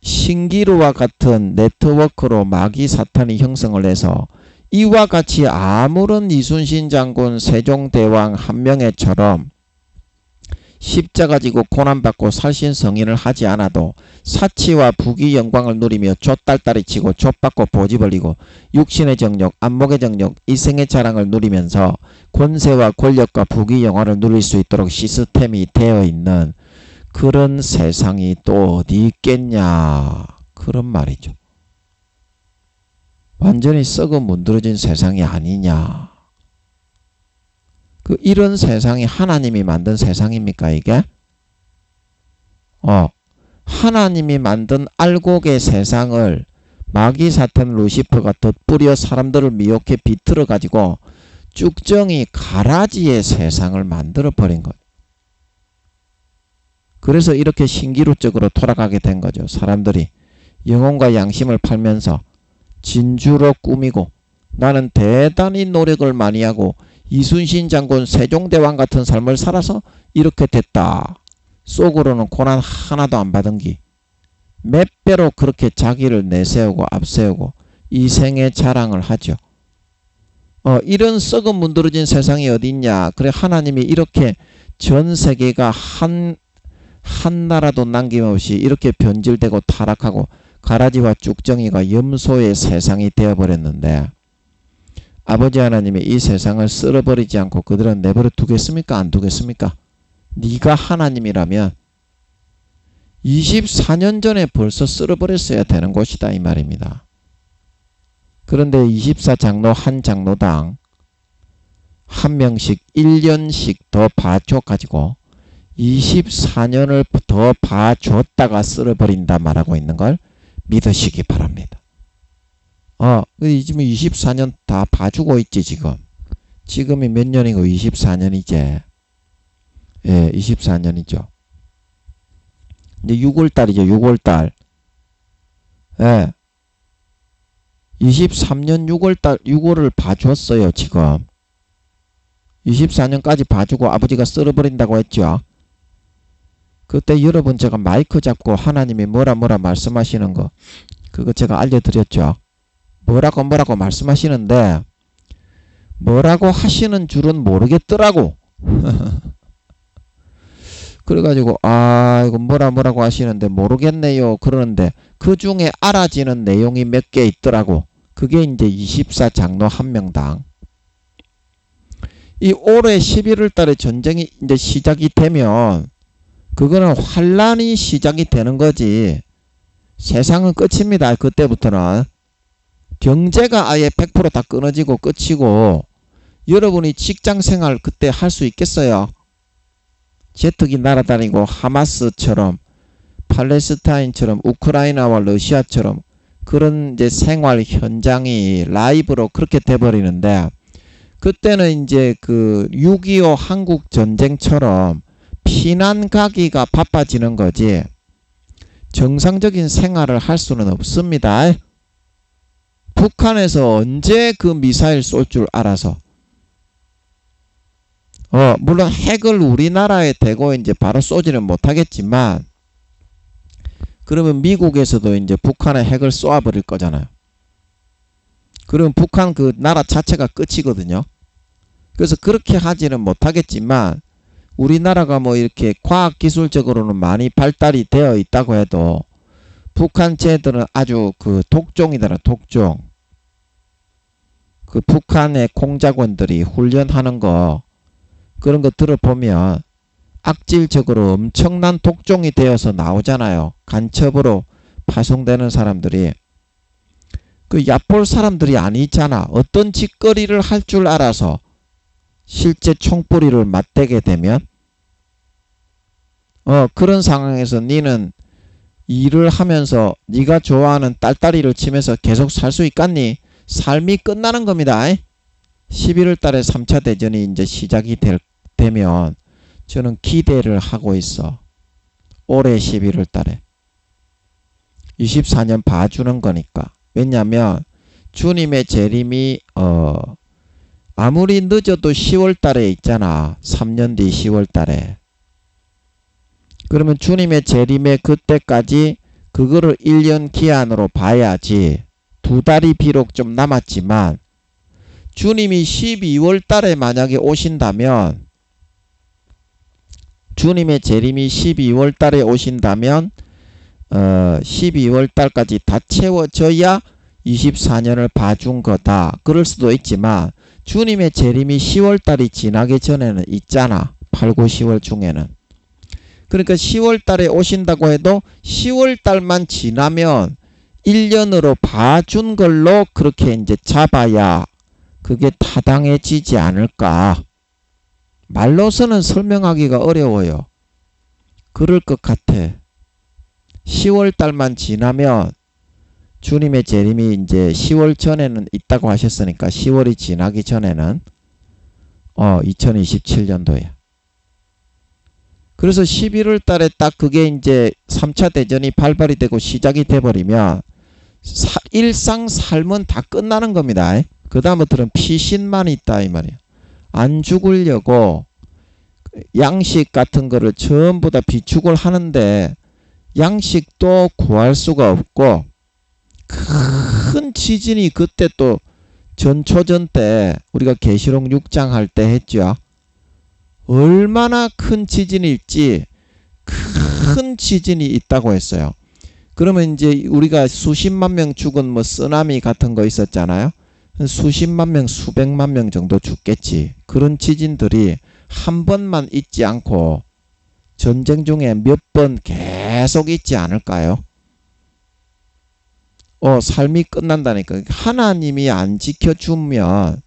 신기루와 같은 네트워크로 마귀 사탄이 형성을 해서 이와 같이 아무런 이순신 장군 세종대왕 한명회처럼 십자가 지고 고난받고 살신 성인을 하지 않아도 사치와 부귀 영광을 누리며 좆딸딸이 치고 좆받고 보지 벌리고 육신의 정욕, 안목의 정욕, 이생의 자랑을 누리면서 권세와 권력과 부귀 영화를 누릴 수 있도록 시스템이 되어 있는 그런 세상이 또 어디 있겠냐, 그런 말이죠. 완전히 썩어 문드러진 세상이 아니냐. 이런 세상이 하나님이 만든 세상입니까 이게? 하나님이 만든 알곡의 세상을 마귀 사탄 루시퍼가 덧뿌려 사람들을 미혹해 비틀어 가지고 쭉정이 가라지의 세상을 만들어 버린 거예요. 그래서 이렇게 신기루적으로 돌아가게 된 거죠. 사람들이 영혼과 양심을 팔면서 진주로 꾸미고 나는 대단히 노력을 많이 하고 이순신 장군 세종대왕 같은 삶을 살아서 이렇게 됐다. 속으로는 고난 하나도 안 받은 기 몇 배로 그렇게 자기를 내세우고 앞세우고 이생의 자랑을 하죠. 이런 썩은 문드러진 세상이 어디 있냐. 그래 하나님이 이렇게 전 세계가 한 나라도 남김없이 이렇게 변질되고 타락하고 가라지와 쭉정이가 염소의 세상이 되어버렸는데 아버지 하나님이 이 세상을 쓸어버리지 않고 그들은 내버려 두겠습니까? 안 두겠습니까? 네가 하나님이라면 24년 전에 벌써 쓸어버렸어야 되는 곳이다 이 말입니다. 그런데 24장로 한 장로당 한 명씩 1년씩 더 봐줘 가지고 24년을 더 봐줬다가 쓸어버린다 말하고 있는 걸 믿으시기 바랍니다. 지금 24년 다 봐주고 있지 지금. 지금이 몇 년이고 24년이제. 예, 24년이죠. 이제 6월달이죠. 6월달. 예. 23년 6월달 6월을 봐줬어요 지금. 24년까지 봐주고 아버지가 쓸어버린다고 했죠. 그때 여러분 제가 마이크 잡고 하나님이 뭐라 말씀하시는 거 그거 제가 알려드렸죠. 뭐라고 말씀하시는데 뭐라고 하시는 줄은 모르겠더라고. 그래가지고 이거 뭐라고 하시는데 모르겠네요 그러는데 그 중에 알아지는 내용이 몇 개 있더라고. 그게 이제 24장로 한 명당. 이 올해 11월 달에 전쟁이 이제 시작이 되면 그거는 환란이 시작이 되는 거지. 세상은 끝입니다. 그때부터는. 경제가 아예 100% 다 끊어지고 끝이고 여러분이 직장생활 그때 할 수 있겠어요? 제트기 날아다니고 하마스처럼 팔레스타인처럼 우크라이나와 러시아처럼 그런 이제 생활 현장이 라이브로 그렇게 돼버리는데 그때는 이제 그 6.25 한국 전쟁처럼 피난 가기가 바빠지는 거지 정상적인 생활을 할 수는 없습니다. 북한에서 언제 그 미사일 쏠 줄 알아서 물론 핵을 우리나라에 대고 이제 바로 쏘지는 못하겠지만 그러면 미국에서도 이제 북한에 핵을 쏘아버릴 거잖아요. 그러면 북한 그 나라 자체가 끝이거든요. 그래서 그렇게 하지는 못하겠지만 우리나라가 뭐 이렇게 과학기술적으로는 많이 발달이 되어 있다고 해도 북한 쟤들은 아주 그 독종이더라. 독종. 그 북한의 공작원들이 훈련하는 거 그런 거 들어보면 악질적으로 엄청난 독종이 되어서 나오잖아요. 간첩으로 파송되는 사람들이. 그 얕볼 사람들이 아니잖아. 어떤 짓거리를 할 줄 알아서 실제 총뿌리를 맞대게 되면 그런 상황에서 니는 일을 하면서 네가 좋아하는 딸딸이를 치면서 계속 살 수 있겠니? 삶이 끝나는 겁니다. 11월 달에 3차 대전이 이제 시작이 되면 저는 기대를 하고 있어. 올해 11월 달에 24년 봐주는 거니까. 왜냐면 주님의 재림이 아무리 늦어도 10월 달에 있잖아. 3년 뒤 10월 달에. 그러면 주님의 재림의 그때까지 그거를 1년 기한으로 봐야지. 2달이 비록 좀 남았지만 주님이 12월 달에 만약에 오신다면 주님의 재림이 12월 달에 오신다면 12월 달까지 다 채워져야 24년을 봐준 거다. 그럴 수도 있지만 주님의 재림이 10월 달이 지나기 전에는 있잖아. 8, 9, 10월 중에는. 그러니까 10월 달에 오신다고 해도 10월 달만 지나면 1년으로 봐준 걸로 그렇게 이제 잡아야 그게 타당해지지 않을까. 말로서는 설명하기가 어려워요. 그럴 것 같아. 10월 달만 지나면 주님의 재림이 이제 10월 전에는 있다고 하셨으니까 10월이 지나기 전에는 2027년도에. 그래서 11월 달에 딱 그게 이제 3차 대전이 발발이 되고 시작이 돼버리면 일상 삶은 다 끝나는 겁니다. 그 다음부터는 피신만 있다 이 말이야. 안 죽으려고 양식 같은 거를 전부 다 비축을 하는데 양식도 구할 수가 없고 큰 지진이 그때 또 전초전 때 우리가 계시록 6장 할 때 했죠. 얼마나 큰 지진일지 큰 지진이 있다고 했어요. 그러면 이제 우리가 수십만 명 죽은 뭐 쓰나미 같은 거 있었잖아요. 수십만 명, 수백만 명 정도 죽겠지. 그런 지진들이 한 번만 있지 않고 전쟁 중에 몇 번 계속 있지 않을까요? 삶이 끝난다니까. 하나님이 안 지켜주면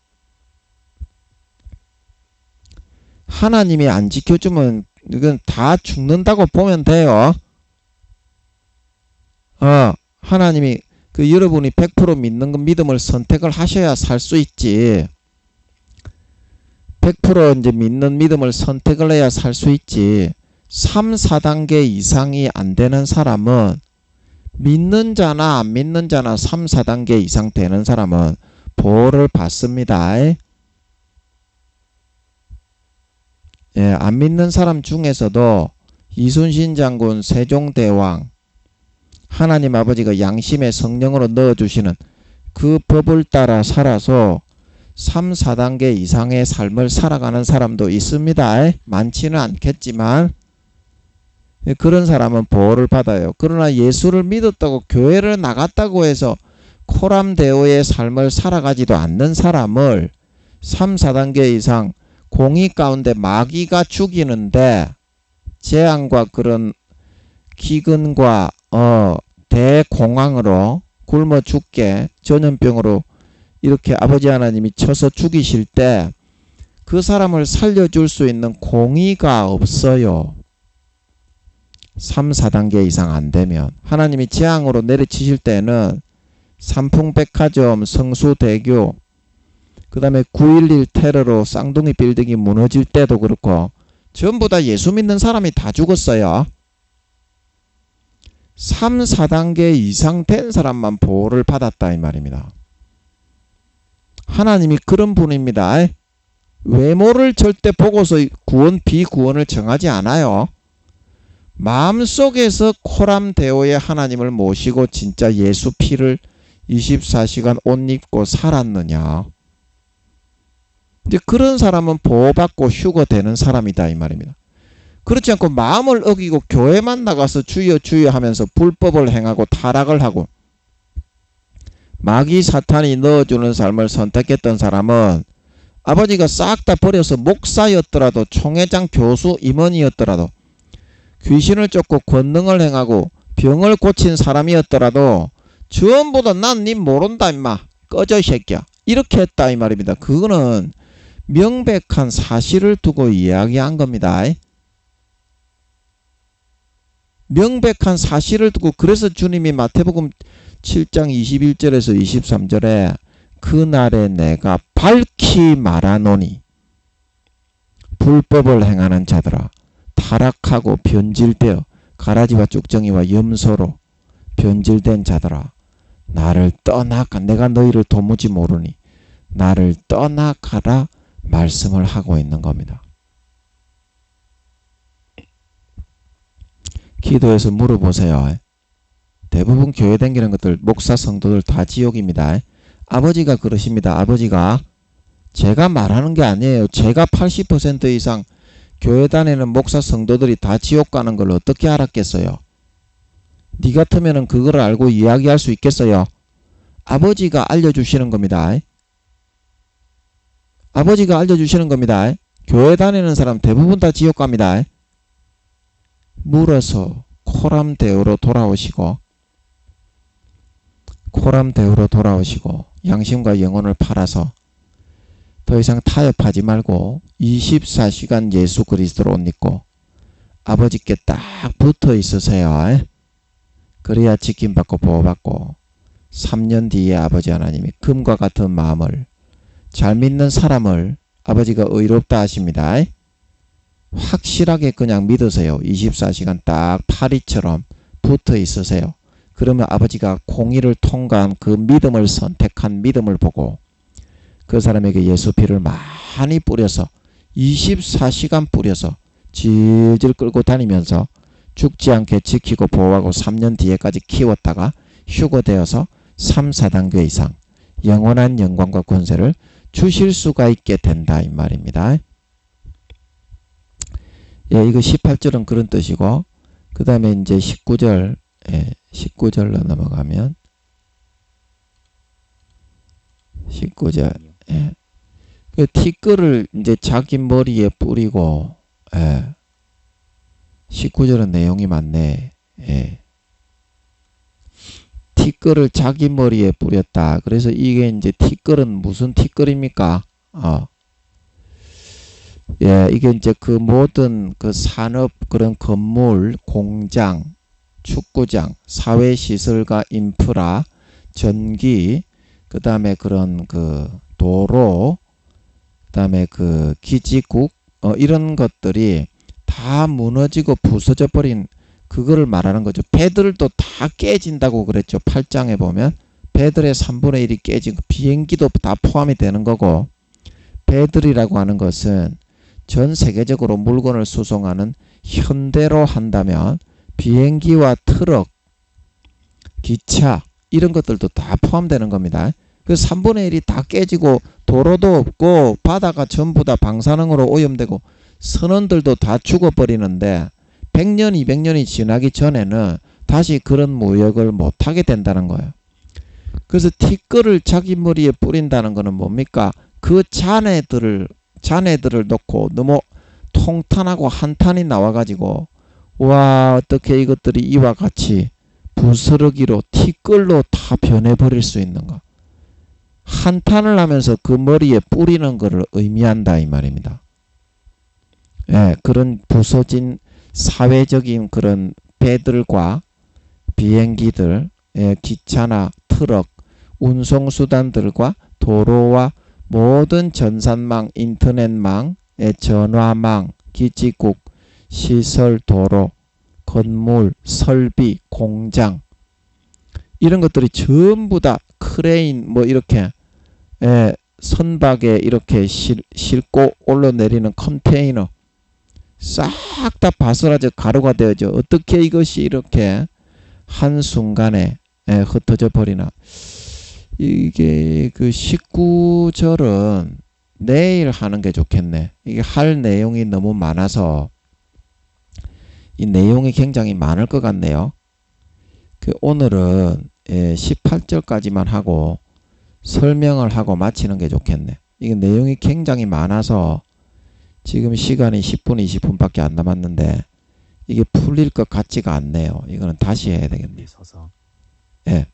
이건 다 죽는다고 보면 돼요. 하나님이 여러분이 100% 믿는 그 믿음을 선택을 하셔야 살 수 있지. 100% 이제 믿는 믿음을 선택을 해야 살 수 있지. 3, 4단계 이상이 안 되는 사람은 믿는 자나 안 믿는 자나 3, 4단계 이상 되는 사람은 보호를 받습니다. 안 믿는 사람 중에서도 이순신 장군, 세종대왕, 하나님 아버지가 양심의 성령으로 넣어주시는 그 법을 따라 살아서 3, 4단계 이상의 삶을 살아가는 사람도 있습니다. 많지는 않겠지만 그런 사람은 보호를 받아요. 그러나 예수를 믿었다고 교회를 나갔다고 해서 코람데오의 삶을 살아가지도 않는 사람을 3, 4단계 이상 공의 가운데 마귀가 죽이는데 재앙과 그런 기근과 대공황으로 굶어 죽게 전염병으로 이렇게 아버지 하나님이 쳐서 죽이실 때 그 사람을 살려줄 수 있는 공의가 없어요. 3, 4단계 이상 안 되면 하나님이 재앙으로 내리치실 때는 삼풍백화점, 성수대교, 그 다음에 9.11 테러로 쌍둥이 빌딩이 무너질 때도 그렇고 전부 다 예수 믿는 사람이 다 죽었어요. 3, 4단계 이상 된 사람만 보호를 받았다 이 말입니다. 하나님이 그런 분입니다. 외모를 절대 보고서 구원 비구원을 정하지 않아요. 마음속에서 코람데오의 하나님을 모시고 진짜 예수 피를 24시간 옷 입고 살았느냐. 이제 그런 사람은 보호받고 휴거되는 사람이다 이 말입니다. 그렇지 않고 마음을 어기고 교회만 나가서 주여 주여 하면서 불법을 행하고 타락을 하고 마귀 사탄이 넣어주는 삶을 선택했던 사람은 아버지가 싹 다 버려서 목사였더라도 총회장 교수 임원이었더라도 귀신을 쫓고 권능을 행하고 병을 고친 사람이었더라도 전부 다 난 니 모른다 임마 꺼져 이 새끼야 이렇게 했다 이 말입니다. 그거는 명백한 사실을 두고 이야기한 겁니다. 명백한 사실을 두고 그래서 주님이 마태복음 7장 21절에서 23절에 그날에 내가 밝히 말하노니 불법을 행하는 자들아 타락하고 변질되어 가라지와 쭉정이와 염소로 변질된 자들아 나를 떠나가 내가 너희를 도무지 모르니 나를 떠나가라 말씀을 하고 있는 겁니다. 기도해서 물어보세요. 대부분 교회 다니는 것들 목사 성도들 다 지옥입니다. 아버지가 그러십니다. 아버지가 제가 말하는 게 아니에요. 제가 80% 이상 교회 다니는 목사 성도들이 다 지옥 가는 걸 어떻게 알았겠어요? 니 같으면 그걸 알고 이야기할 수 있겠어요? 아버지가 알려주시는 겁니다. 아버지가 알려주시는 겁니다. 교회 다니는 사람 대부분 다 지옥 갑니다. 물어서 코람데오로 돌아오시고 양심과 영혼을 팔아서 더 이상 타협하지 말고 24시간 예수 그리스도로 옷 입고 아버지께 딱 붙어 있으세요. 그래야 지킴받고 보호받고 3년 뒤에 아버지 하나님이 금과 같은 마음을 잘 믿는 사람을 아버지가 의롭다 하십니다. 확실하게 그냥 믿으세요. 24시간 딱 파리처럼 붙어 있으세요. 그러면 아버지가 공의를 통과한 그 믿음을 선택한 믿음을 보고 그 사람에게 예수 피를 많이 뿌려서 24시간 뿌려서 질질 끌고 다니면서 죽지 않게 지키고 보호하고 3년 뒤에까지 키웠다가 휴거되어서 3, 4단계 이상 영원한 영광과 권세를 주실 수가 있게 된다 이 말입니다. 예, 이거 18절은 그런 뜻이고 그 다음에 이제 19절 19절로 넘어가면 19절 그 티끌을 이제 자기 머리에 뿌리고 19절은 내용이 많네. 티끌을 자기 머리에 뿌렸다. 그래서 이게 이제 티끌은 무슨 티끌입니까? 이게 이제 그 모든 그 산업 그런 건물, 공장, 축구장, 사회시설과 인프라, 전기, 그 다음에 그런 그 도로, 그 다음에 그 기지국, 이런 것들이 다 무너지고 부서져 버린 그거를 말하는 거죠. 배들도 다 깨진다고 그랬죠. 8장에 보면 배들의 3분의 1이 깨지고 비행기도 다 포함이 되는 거고 배들이라고 하는 것은 전 세계적으로 물건을 수송하는 현대로 한다면 비행기와 트럭, 기차 이런 것들도 다 포함되는 겁니다. 그 3분의 1이 다 깨지고 도로도 없고 바다가 전부 다 방사능으로 오염되고 선원들도 다 죽어버리는데 100년, 200년이 지나기 전에는 다시 그런 무역을 못하게 된다는 거예요. 그래서 티끌을 자기 머리에 뿌린다는 거는 뭡니까? 그 자네들을 놓고 너무 통탄하고 한탄이 나와가지고 와 어떻게 이것들이 이와 같이 부스러기로 티끌로 다 변해버릴 수 있는가. 한탄을 하면서 그 머리에 뿌리는 것을 의미한다 이 말입니다. 예, 그런 부서진 사회적인 그런 배들과 비행기들, 예, 기차나 트럭, 운송수단들과 도로와 모든 전산망, 인터넷망, 예, 전화망, 기지국, 시설, 도로, 건물, 설비, 공장 이런 것들이 전부 다 크레인 뭐 이렇게 예, 선박에 이렇게 싣고 올라내리는 컨테이너 싹 다 바스라져 가루가 되어져 어떻게 이것이 이렇게 한순간에 예, 흩어져 버리나. 이게 그 19절은 내일 하는 게 좋겠네. 이게 할 내용이 너무 많아서 이 내용이 굉장히 많을 것 같네요. 그 오늘은 18절까지만 하고 설명을 하고 마치는 게 좋겠네. 이게 내용이 굉장히 많아서 지금 시간이 10분, 20분밖에 안 남았는데 이게 풀릴 것 같지가 않네요. 이거는 다시 해야 되겠네. 예.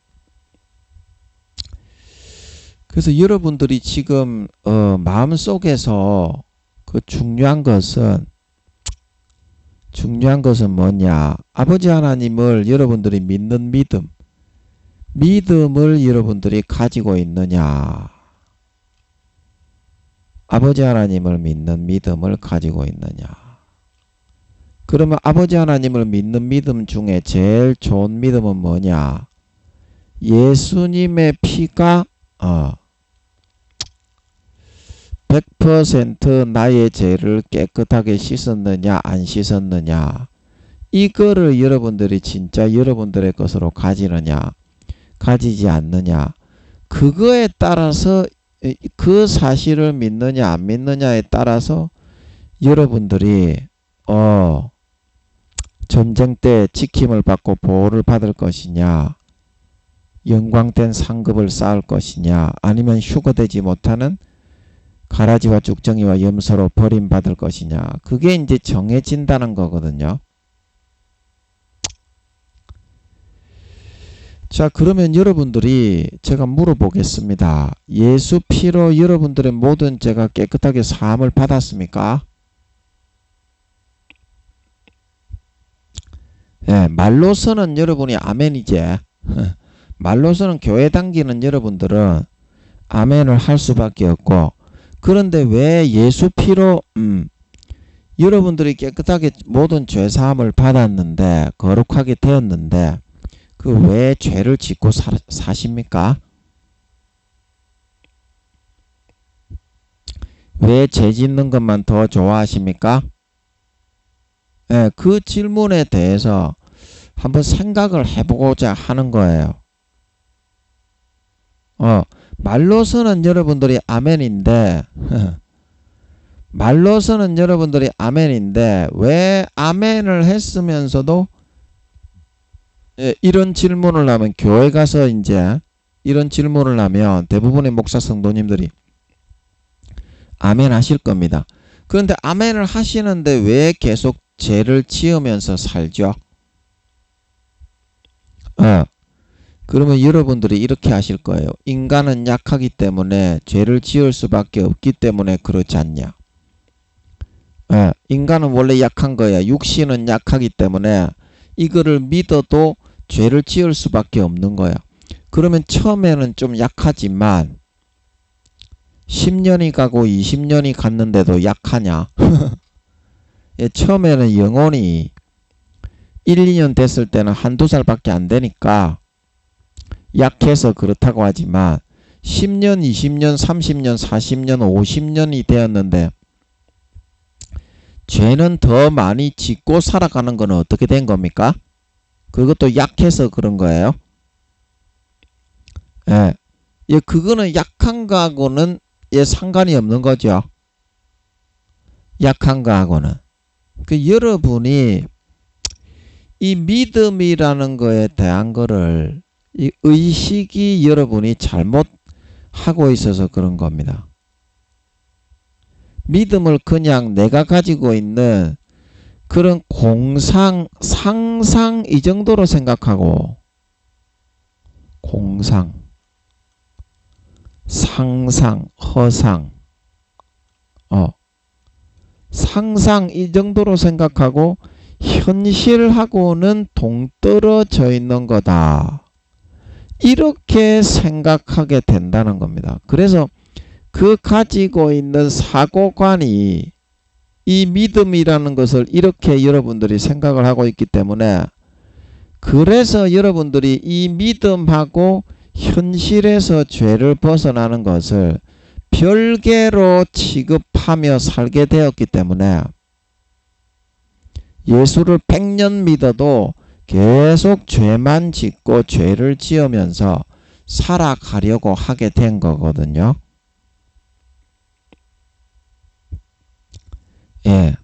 그래서 여러분들이 지금 마음속에서 그 중요한 것은 뭐냐? 아버지 하나님을 여러분들이 믿는 믿음을 여러분들이 가지고 있느냐? 아버지 하나님을 믿는 믿음을 가지고 있느냐? 그러면 아버지 하나님을 믿는 믿음 중에 제일 좋은 믿음은 뭐냐? 예수님의 피가 100% 나의 죄를 깨끗하게 씻었느냐 안 씻었느냐 이거를 여러분들이 진짜 여러분들의 것으로 가지느냐 가지지 않느냐 그거에 따라서 그 사실을 믿느냐 안 믿느냐에 따라서 여러분들이 전쟁 때 지킴을 받고 보호를 받을 것이냐 영광된 상급을 쌓을 것이냐 아니면 휴거되지 못하는 가라지와 죽정이와 염소로 버림받을 것이냐 그게 이제 정해진다는 거거든요. 자 그러면 여러분들이 제가 물어보겠습니다. 예수 피로 여러분들의 모든 죄가 깨끗하게 사함을 받았습니까? 예, 말로서는 여러분이 아멘이지. 말로서는 교회 다니는 여러분들은 아멘을 할 수밖에 없고 그런데 왜 예수 피로 여러분들이 깨끗하게 모든 죄사함을 받았는데 거룩하게 되었는데 그 왜 죄를 짓고 사십니까? 왜 죄 짓는 것만 더 좋아하십니까? 예, 그 질문에 대해서 한번 생각을 해보고자 하는 거예요. 말로서는 여러분들이 아멘인데 왜 아멘을 했으면서도 이런 질문을 하면 교회 가서 이제 이런 질문을 하면 대부분의 목사 성도님들이 아멘 하실 겁니다. 그런데 아멘을 하시는데 왜 계속 죄를 지으면서 살죠? 그러면 여러분들이 이렇게 하실 거예요. 인간은 약하기 때문에 죄를 지을 수밖에 없기 때문에 그렇지 않냐. 인간은 원래 약한 거야. 육신은 약하기 때문에 이거를 믿어도 죄를 지을 수밖에 없는 거야. 그러면 처음에는 좀 약하지만 10년이 가고 20년이 갔는데도 약하냐? 처음에는 영혼이 1, 2년 됐을 때는 한두 살밖에 안 되니까 약해서 그렇다고 하지만 10년, 20년, 30년, 40년, 50년이 되었는데 죄는 더 많이 짓고 살아가는 건 어떻게 된 겁니까? 그것도 약해서 그런 거예요. 예. 예, 그거는 약한 거하고는 예, 상관이 없는 거죠. 약한 거하고는. 여러분이 이 믿음이라는 거에 대한 거를 이 의식이 여러분이 잘못 하고 있어서 그런 겁니다. 믿음을 그냥 내가 가지고 있는 그런 공상, 상상 이 정도로 생각하고 공상, 상상, 허상, 상상 이 정도로 생각하고 현실하고는 동떨어져 있는 거다. 이렇게 생각하게 된다는 겁니다. 그래서 그 가지고 있는 사고관이 이 믿음이라는 것을 이렇게 여러분들이 생각을 하고 있기 때문에 그래서 여러분들이 이 믿음하고 현실에서 죄를 벗어나는 것을 별개로 취급하며 살게 되었기 때문에 예수를 100년 믿어도 계속 죄만 짓고 죄를 지으면서 살아가려고 하게 된 거거든요. 예.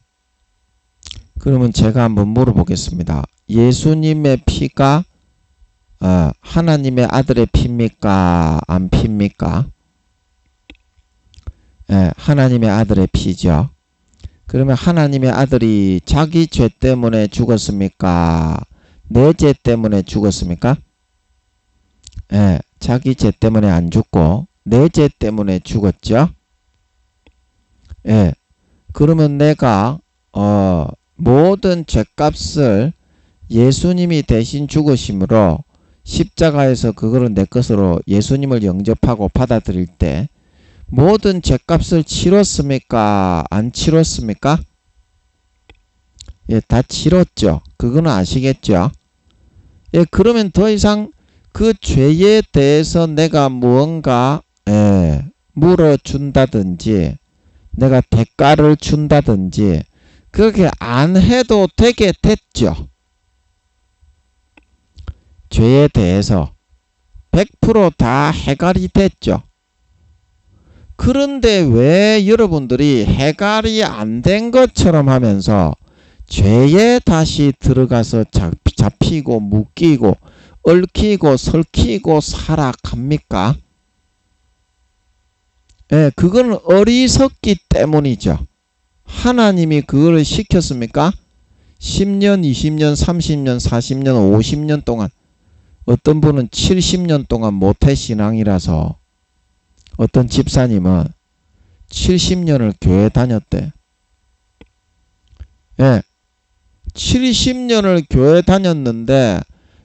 그러면 제가 한번 물어보겠습니다. 예수님의 피가 하나님의 아들의 피입니까? 안 피입니까? 예, 하나님의 아들의 피죠. 그러면 하나님의 아들이 자기 죄 때문에 죽었습니까? 내 죄 때문에 죽었습니까? 예, 자기 죄 때문에 안 죽고 내 죄 때문에 죽었죠. 예, 그러면 내가 모든 죄값을 예수님이 대신 죽으심으로 십자가에서 그거를 내 것으로 예수님을 영접하고 받아들일 때 모든 죄값을 치렀습니까? 안 치렀습니까? 예, 다 치렀죠. 그거는 아시겠죠? 예, 그러면 더 이상 그 죄에 대해서 내가 무언가 물어준다든지 내가 대가를 준다든지 그렇게 안 해도 되게 됐죠. 죄에 대해서 100% 다 해결이 됐죠. 그런데 왜 여러분들이 해결이 안 된 것처럼 하면서 죄에 다시 들어가서 잡히고 묶이고 얽히고 설키고 살아갑니까? 예, 그건 어리석기 때문이죠. 하나님이 그걸 시켰습니까? 10년, 20년, 30년, 40년, 50년 동안 어떤 분은 70년 동안 모태신앙이라서 어떤 집사님은 70년을 교회 다녔대. 예, 70년을 교회 다녔는데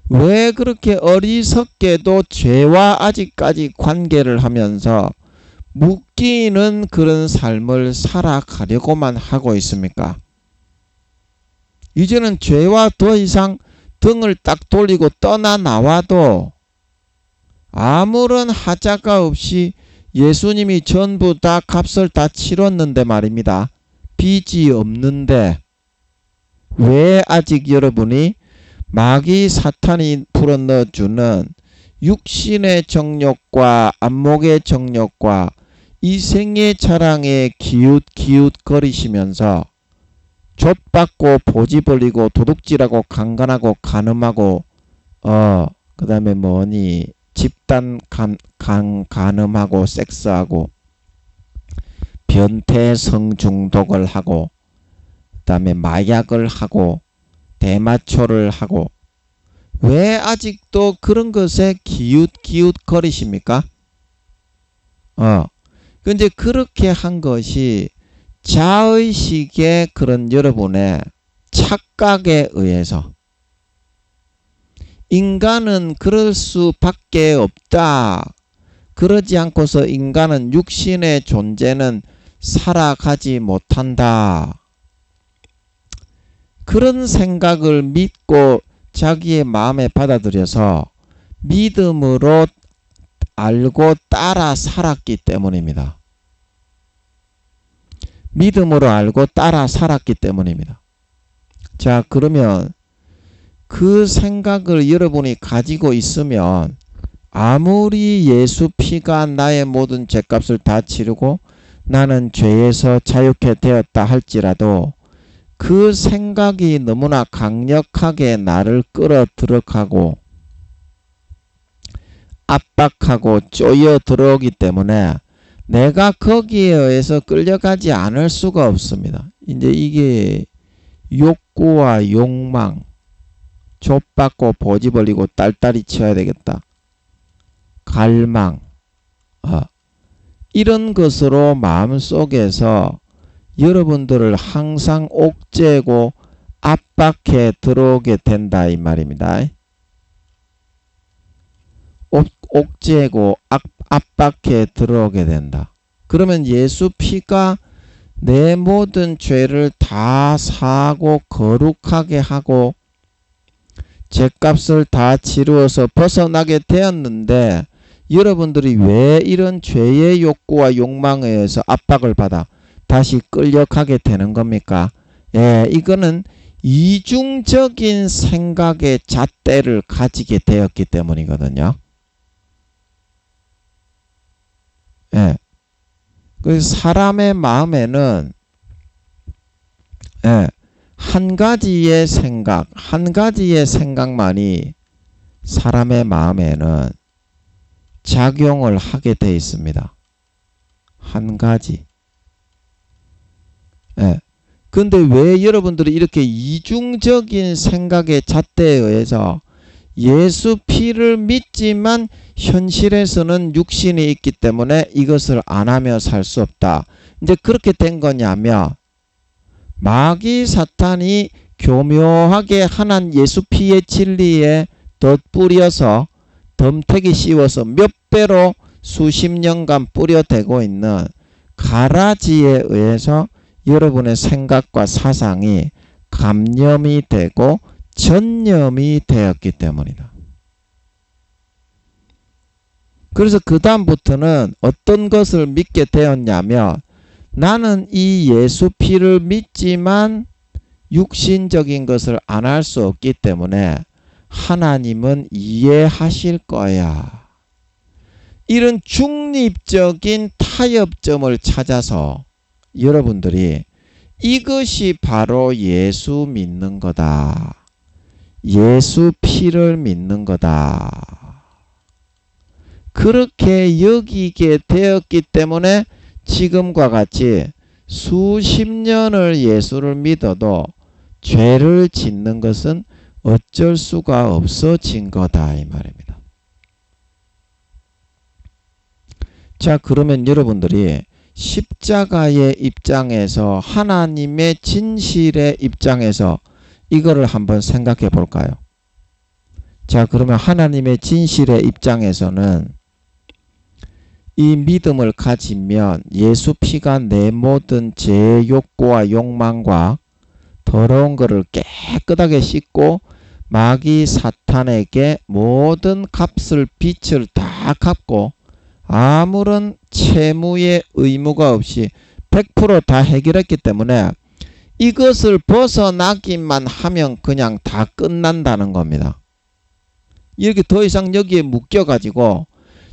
왜 그렇게 어리석게도 죄와 아직까지 관계를 하면서 묶이는 그런 삶을 살아가려고만 하고 있습니까? 이제는 죄와 더 이상 등을 딱 돌리고 떠나 나와도 아무런 하자가 없이 예수님이 전부 다 값을 다 치렀는데 말입니다. 빚이 없는데 왜 아직 여러분이 마귀 사탄이 불어넣어주는 육신의 정욕과 안목의 정욕과 이생의 자랑에 기웃기웃거리시면서 좆받고 보지 벌리고 도둑질하고 강간하고 간음하고 그 다음에 뭐니 집단 간음하고 섹스하고 변태 성중독을 하고 그 다음에 마약을 하고 대마초를 하고 왜 아직도 그런 것에 기웃기웃거리십니까? 근데 그렇게 한 것이 자의식의 그런 여러분의 착각에 의해서 인간은 그럴 수밖에 없다. 그러지 않고서 인간은 육신의 존재는 살아가지 못한다. 그런 생각을 믿고 자기의 마음에 받아들여서 믿음으로 알고 따라 살았기 때문입니다. 믿음으로 알고 따라 살았기 때문입니다. 자, 그러면 그 생각을 여러분이 가지고 있으면 아무리 예수 피가 나의 모든 죄값을 다 치르고 나는 죄에서 자유케 되었다 할지라도 그 생각이 너무나 강력하게 나를 끌어들어가고 압박하고 쪼여 들어오기 때문에 내가 거기에 의해서 끌려가지 않을 수가 없습니다. 이제 이게 욕구와 욕망, 좆받고 보지 벌리고 딸딸이 쳐야 되겠다. 갈망, 이런 것으로 마음속에서 여러분들을 항상 옥죄고 압박해 들어오게 된다 이 말입니다. 옥죄고 압박해 들어오게 된다. 그러면 예수 피가 내 모든 죄를 다 사고 거룩하게 하고 죄값을 다 치루어서 벗어나게 되었는데 여러분들이 왜 이런 죄의 욕구와 욕망에 의해서 압박을 받아 다시 끌려가게 되는 겁니까? 예, 이거는 이중적인 생각의 잣대를 가지게 되었기 때문이거든요. 예. 그래서 사람의 마음에는 한 가지의 생각, 한 가지의 생각만이 사람의 마음에는 작용을 하게 돼 있습니다. 한 가지. 근데 왜 여러분들이 이렇게 이중적인 생각의 잣대에 의해서 예수 피를 믿지만 현실에서는 육신이 있기 때문에 이것을 안 하며 살 수 없다. 이제 그렇게 된 거냐면 마귀 사탄이 교묘하게 하나님 예수 피의 진리에 덧뿌려서 덤태기 씌워서 몇 배로 수십 년간 뿌려대고 있는 가라지에 의해서 여러분의 생각과 사상이 감염이 되고 전염이 되었기 때문이다. 그래서 그 다음부터는 어떤 것을 믿게 되었냐면 나는 이 예수 피를 믿지만 육신적인 것을 안 할 수 없기 때문에 하나님은 이해하실 거야. 이런 중립적인 타협점을 찾아서 여러분들이 이것이 바로 예수 믿는 거다. 예수 피를 믿는 거다. 그렇게 여기게 되었기 때문에 지금과 같이 수십 년을 예수를 믿어도 죄를 짓는 것은 어쩔 수가 없어진 거다 이 말입니다. 자, 그러면 여러분들이 십자가의 입장에서 하나님의 진실의 입장에서 이거를 한번 생각해 볼까요? 자, 그러면 하나님의 진실의 입장에서는 이 믿음을 가지면 예수 피가 내 모든 죄 욕구와 욕망과 더러운 것을 깨끗하게 씻고 마귀 사탄에게 모든 값을 빚을 다 갚고 아무런 채무의 의무가 없이 100% 다 해결했기 때문에 이것을 벗어나기만 하면 그냥 다 끝난다는 겁니다. 이렇게 더 이상 여기에 묶여가지고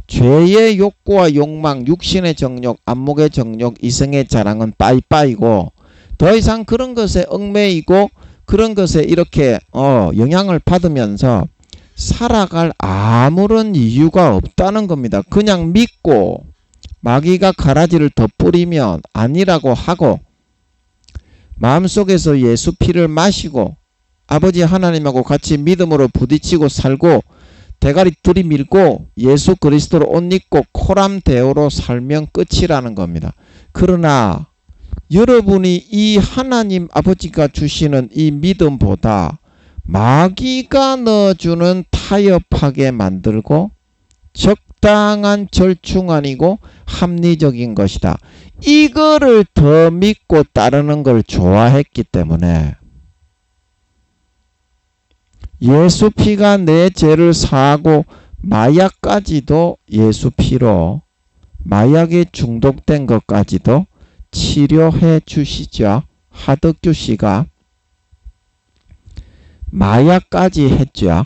죄의 욕구와 욕망, 육신의 정욕, 안목의 정욕, 이성의 자랑은 빠이빠이고 더 이상 그런 것에 얽매이고 그런 것에 이렇게 영향을 받으면서 살아갈 아무런 이유가 없다는 겁니다. 그냥 믿고 마귀가 가라지를 더 뿌리면 아니라고 하고 마음속에서 예수 피를 마시고 아버지 하나님하고 같이 믿음으로 부딪히고 살고 대가리 들이밀고 예수 그리스도로 옷 입고 코람데오로 살면 끝이라는 겁니다. 그러나 여러분이 이 하나님 아버지가 주시는 이 믿음보다 마귀가 넣어주는 타협하게 만들고 적당한 절충안이고 합리적인 것이다. 이거를 더 믿고 따르는 걸 좋아했기 때문에 예수 피가 내 죄를 사하고 마약까지도 예수 피로 마약에 중독된 것까지도 치료해 주시죠. 하덕규 씨가 마약까지 했죠.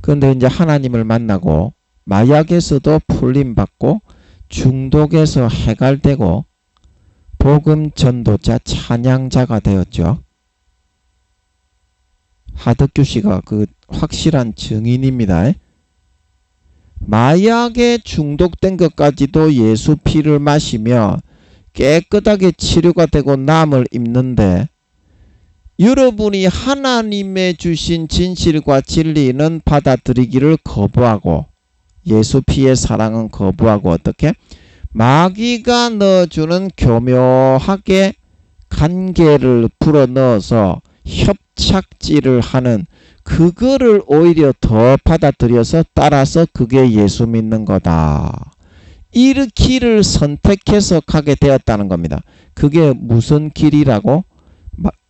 그런데 이제 하나님을 만나고 마약에서도 풀림받고 중독에서 해갈되고 복음 전도자 찬양자가 되었죠. 하덕규 씨가 그 확실한 증인입니다. 마약에 중독된 것까지도 예수 피를 마시며 깨끗하게 치료가 되고 남을 입는데 여러분이 하나님의 주신 진실과 진리는 받아들이기를 거부하고 예수 피의 사랑은 거부하고 어떻게? 마귀가 넣어주는 교묘하게 관계를 불어넣어서 협착질을 하는 그거를 오히려 더 받아들여서 따라서 그게 예수 믿는 거다. 이 길을 선택해서 가게 되었다는 겁니다. 그게 무슨 길이라고?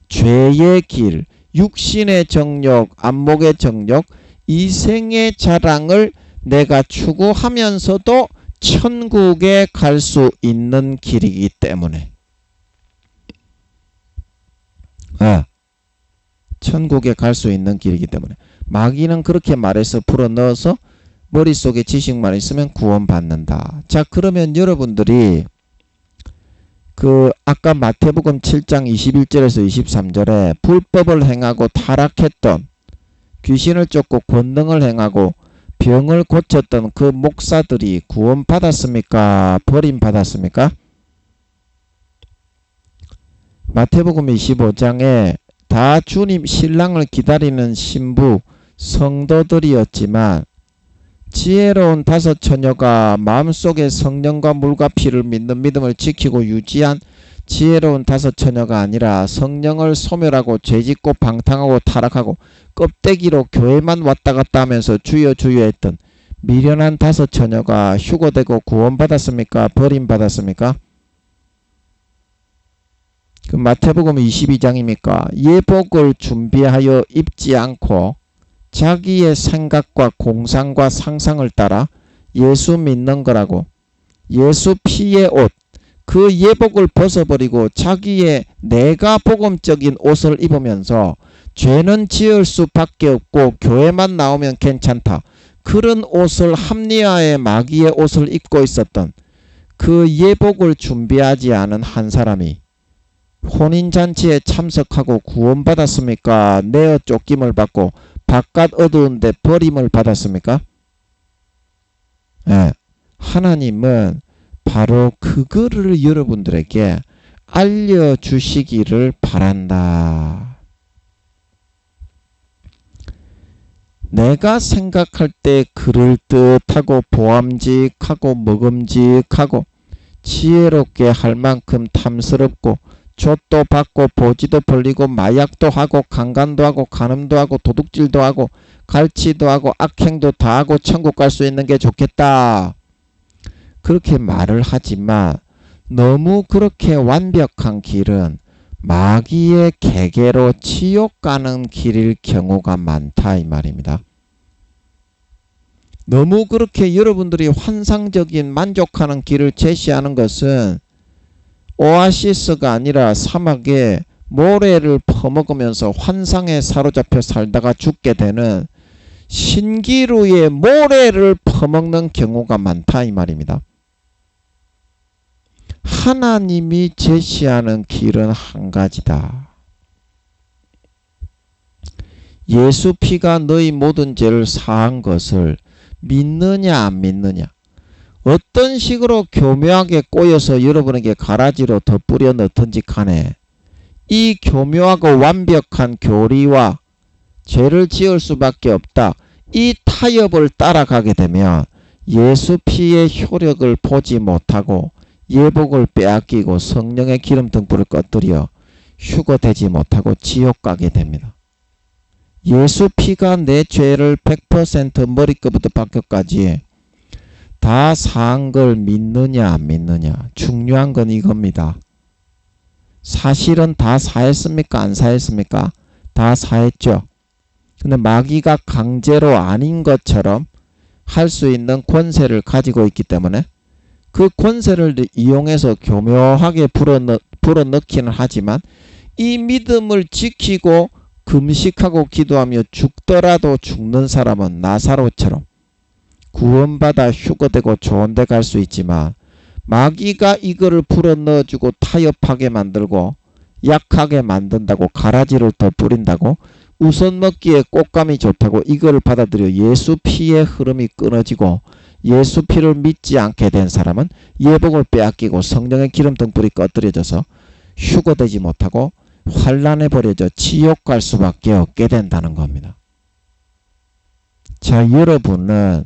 죄의 길, 육신의 정욕, 안목의 정욕, 이생의 자랑을 내가 추구하면서도 천국에 갈 수 있는 길이기 때문에 천국에 갈 수 있는 길이기 때문에 마귀는 그렇게 말해서 불어넣어서 머릿속에 지식만 있으면 구원받는다. 자, 그러면 여러분들이 그 아까 마태복음 7장 21절에서 23절에 불법을 행하고 타락했던 귀신을 쫓고 권능을 행하고 병을 고쳤던 그 목사들이 구원받았습니까? 버림받았습니까? 마태복음 25장에 다 주님 신랑을 기다리는 신부 성도들이었지만 지혜로운 5 처녀가 마음속에 성령과 물과 피를 믿는 믿음을 지키고 유지한 지혜로운 5 처녀가 아니라 성령을 소멸하고 죄짓고 방탕하고 타락하고 껍데기로 교회만 왔다 갔다 하면서 주여 주여 했던 미련한 5 처녀가 휴거되고 구원받았습니까? 버림받았습니까? 그 마태복음 22장입니까? 예복을 준비하여 입지 않고 자기의 생각과 공상과 상상을 따라 예수 믿는 거라고. 예수 피의 옷, 그 예복을 벗어버리고 자기의 내가 복음적인 옷을 입으면서 죄는 지을 수밖에 없고 교회만 나오면 괜찮다. 그런 옷을 합리화의 마귀의 옷을 입고 있었던 그 예복을 준비하지 않은 한 사람이 혼인잔치에 참석하고 구원받았습니까? 내어 쫓김을 받고 바깥 어두운데 버림을 받았습니까? 네. 하나님은 바로 그거를 여러분들에게 알려주시기를 바란다. 내가 생각할 때 그럴듯하고 보암직하고 먹음직하고 지혜롭게 할 만큼 탐스럽고 죗도 받고 보지도 벌리고 마약도 하고 강간도 하고 간음도 하고 도둑질도 하고 갈치도 하고 악행도 다 하고 천국 갈 수 있는 게 좋겠다. 그렇게 말을 하지만 너무 그렇게 완벽한 길은 마귀의 계계로 지옥 가는 길일 경우가 많다 이 말입니다. 너무 그렇게 여러분들이 환상적인 만족하는 길을 제시하는 것은 오아시스가 아니라 사막에 모래를 퍼먹으면서 환상에 사로잡혀 살다가 죽게 되는 신기루의 모래를 퍼먹는 경우가 많다 이 말입니다. 하나님이 제시하는 길은 한 가지다. 예수 피가 너희 모든 죄를 사한 것을 믿느냐 안 믿느냐. 어떤 식으로 교묘하게 꼬여서 여러분에게 가라지로 더 뿌려 넣든지 간에 이 교묘하고 완벽한 교리와 죄를 지을 수밖에 없다. 이 타협을 따라가게 되면 예수 피의 효력을 보지 못하고 예복을 빼앗기고 성령의 기름 등불을 꺼뜨려 휴거되지 못하고 지옥 가게 됩니다. 예수 피가 내 죄를 100% 머리끝부터 발끝까지 다 사한 걸 믿느냐 안 믿느냐. 중요한 건 이겁니다. 사실은 다 사했습니까? 안 사했습니까? 다 사했죠. 근데 마귀가 강제로 아닌 것처럼 할 수 있는 권세를 가지고 있기 때문에 그 권세를 이용해서 교묘하게 불어넣기는 하지만 이 믿음을 지키고 금식하고 기도하며 죽더라도 죽는 사람은 나사로처럼 구원받아 휴거되고 좋은 데 갈 수 있지만 마귀가 이거를 불어넣어주고 타협하게 만들고 약하게 만든다고 가라지를 더 뿌린다고 우선 먹기에 꽃감이 좋다고 이걸 받아들여 예수 피의 흐름이 끊어지고 예수 피를 믿지 않게 된 사람은 예복을 빼앗기고 성령의 기름 등불이 꺼뜨려져서 휴거되지 못하고 환란에 버려져 지옥 갈 수밖에 없게 된다는 겁니다. 자, 여러분은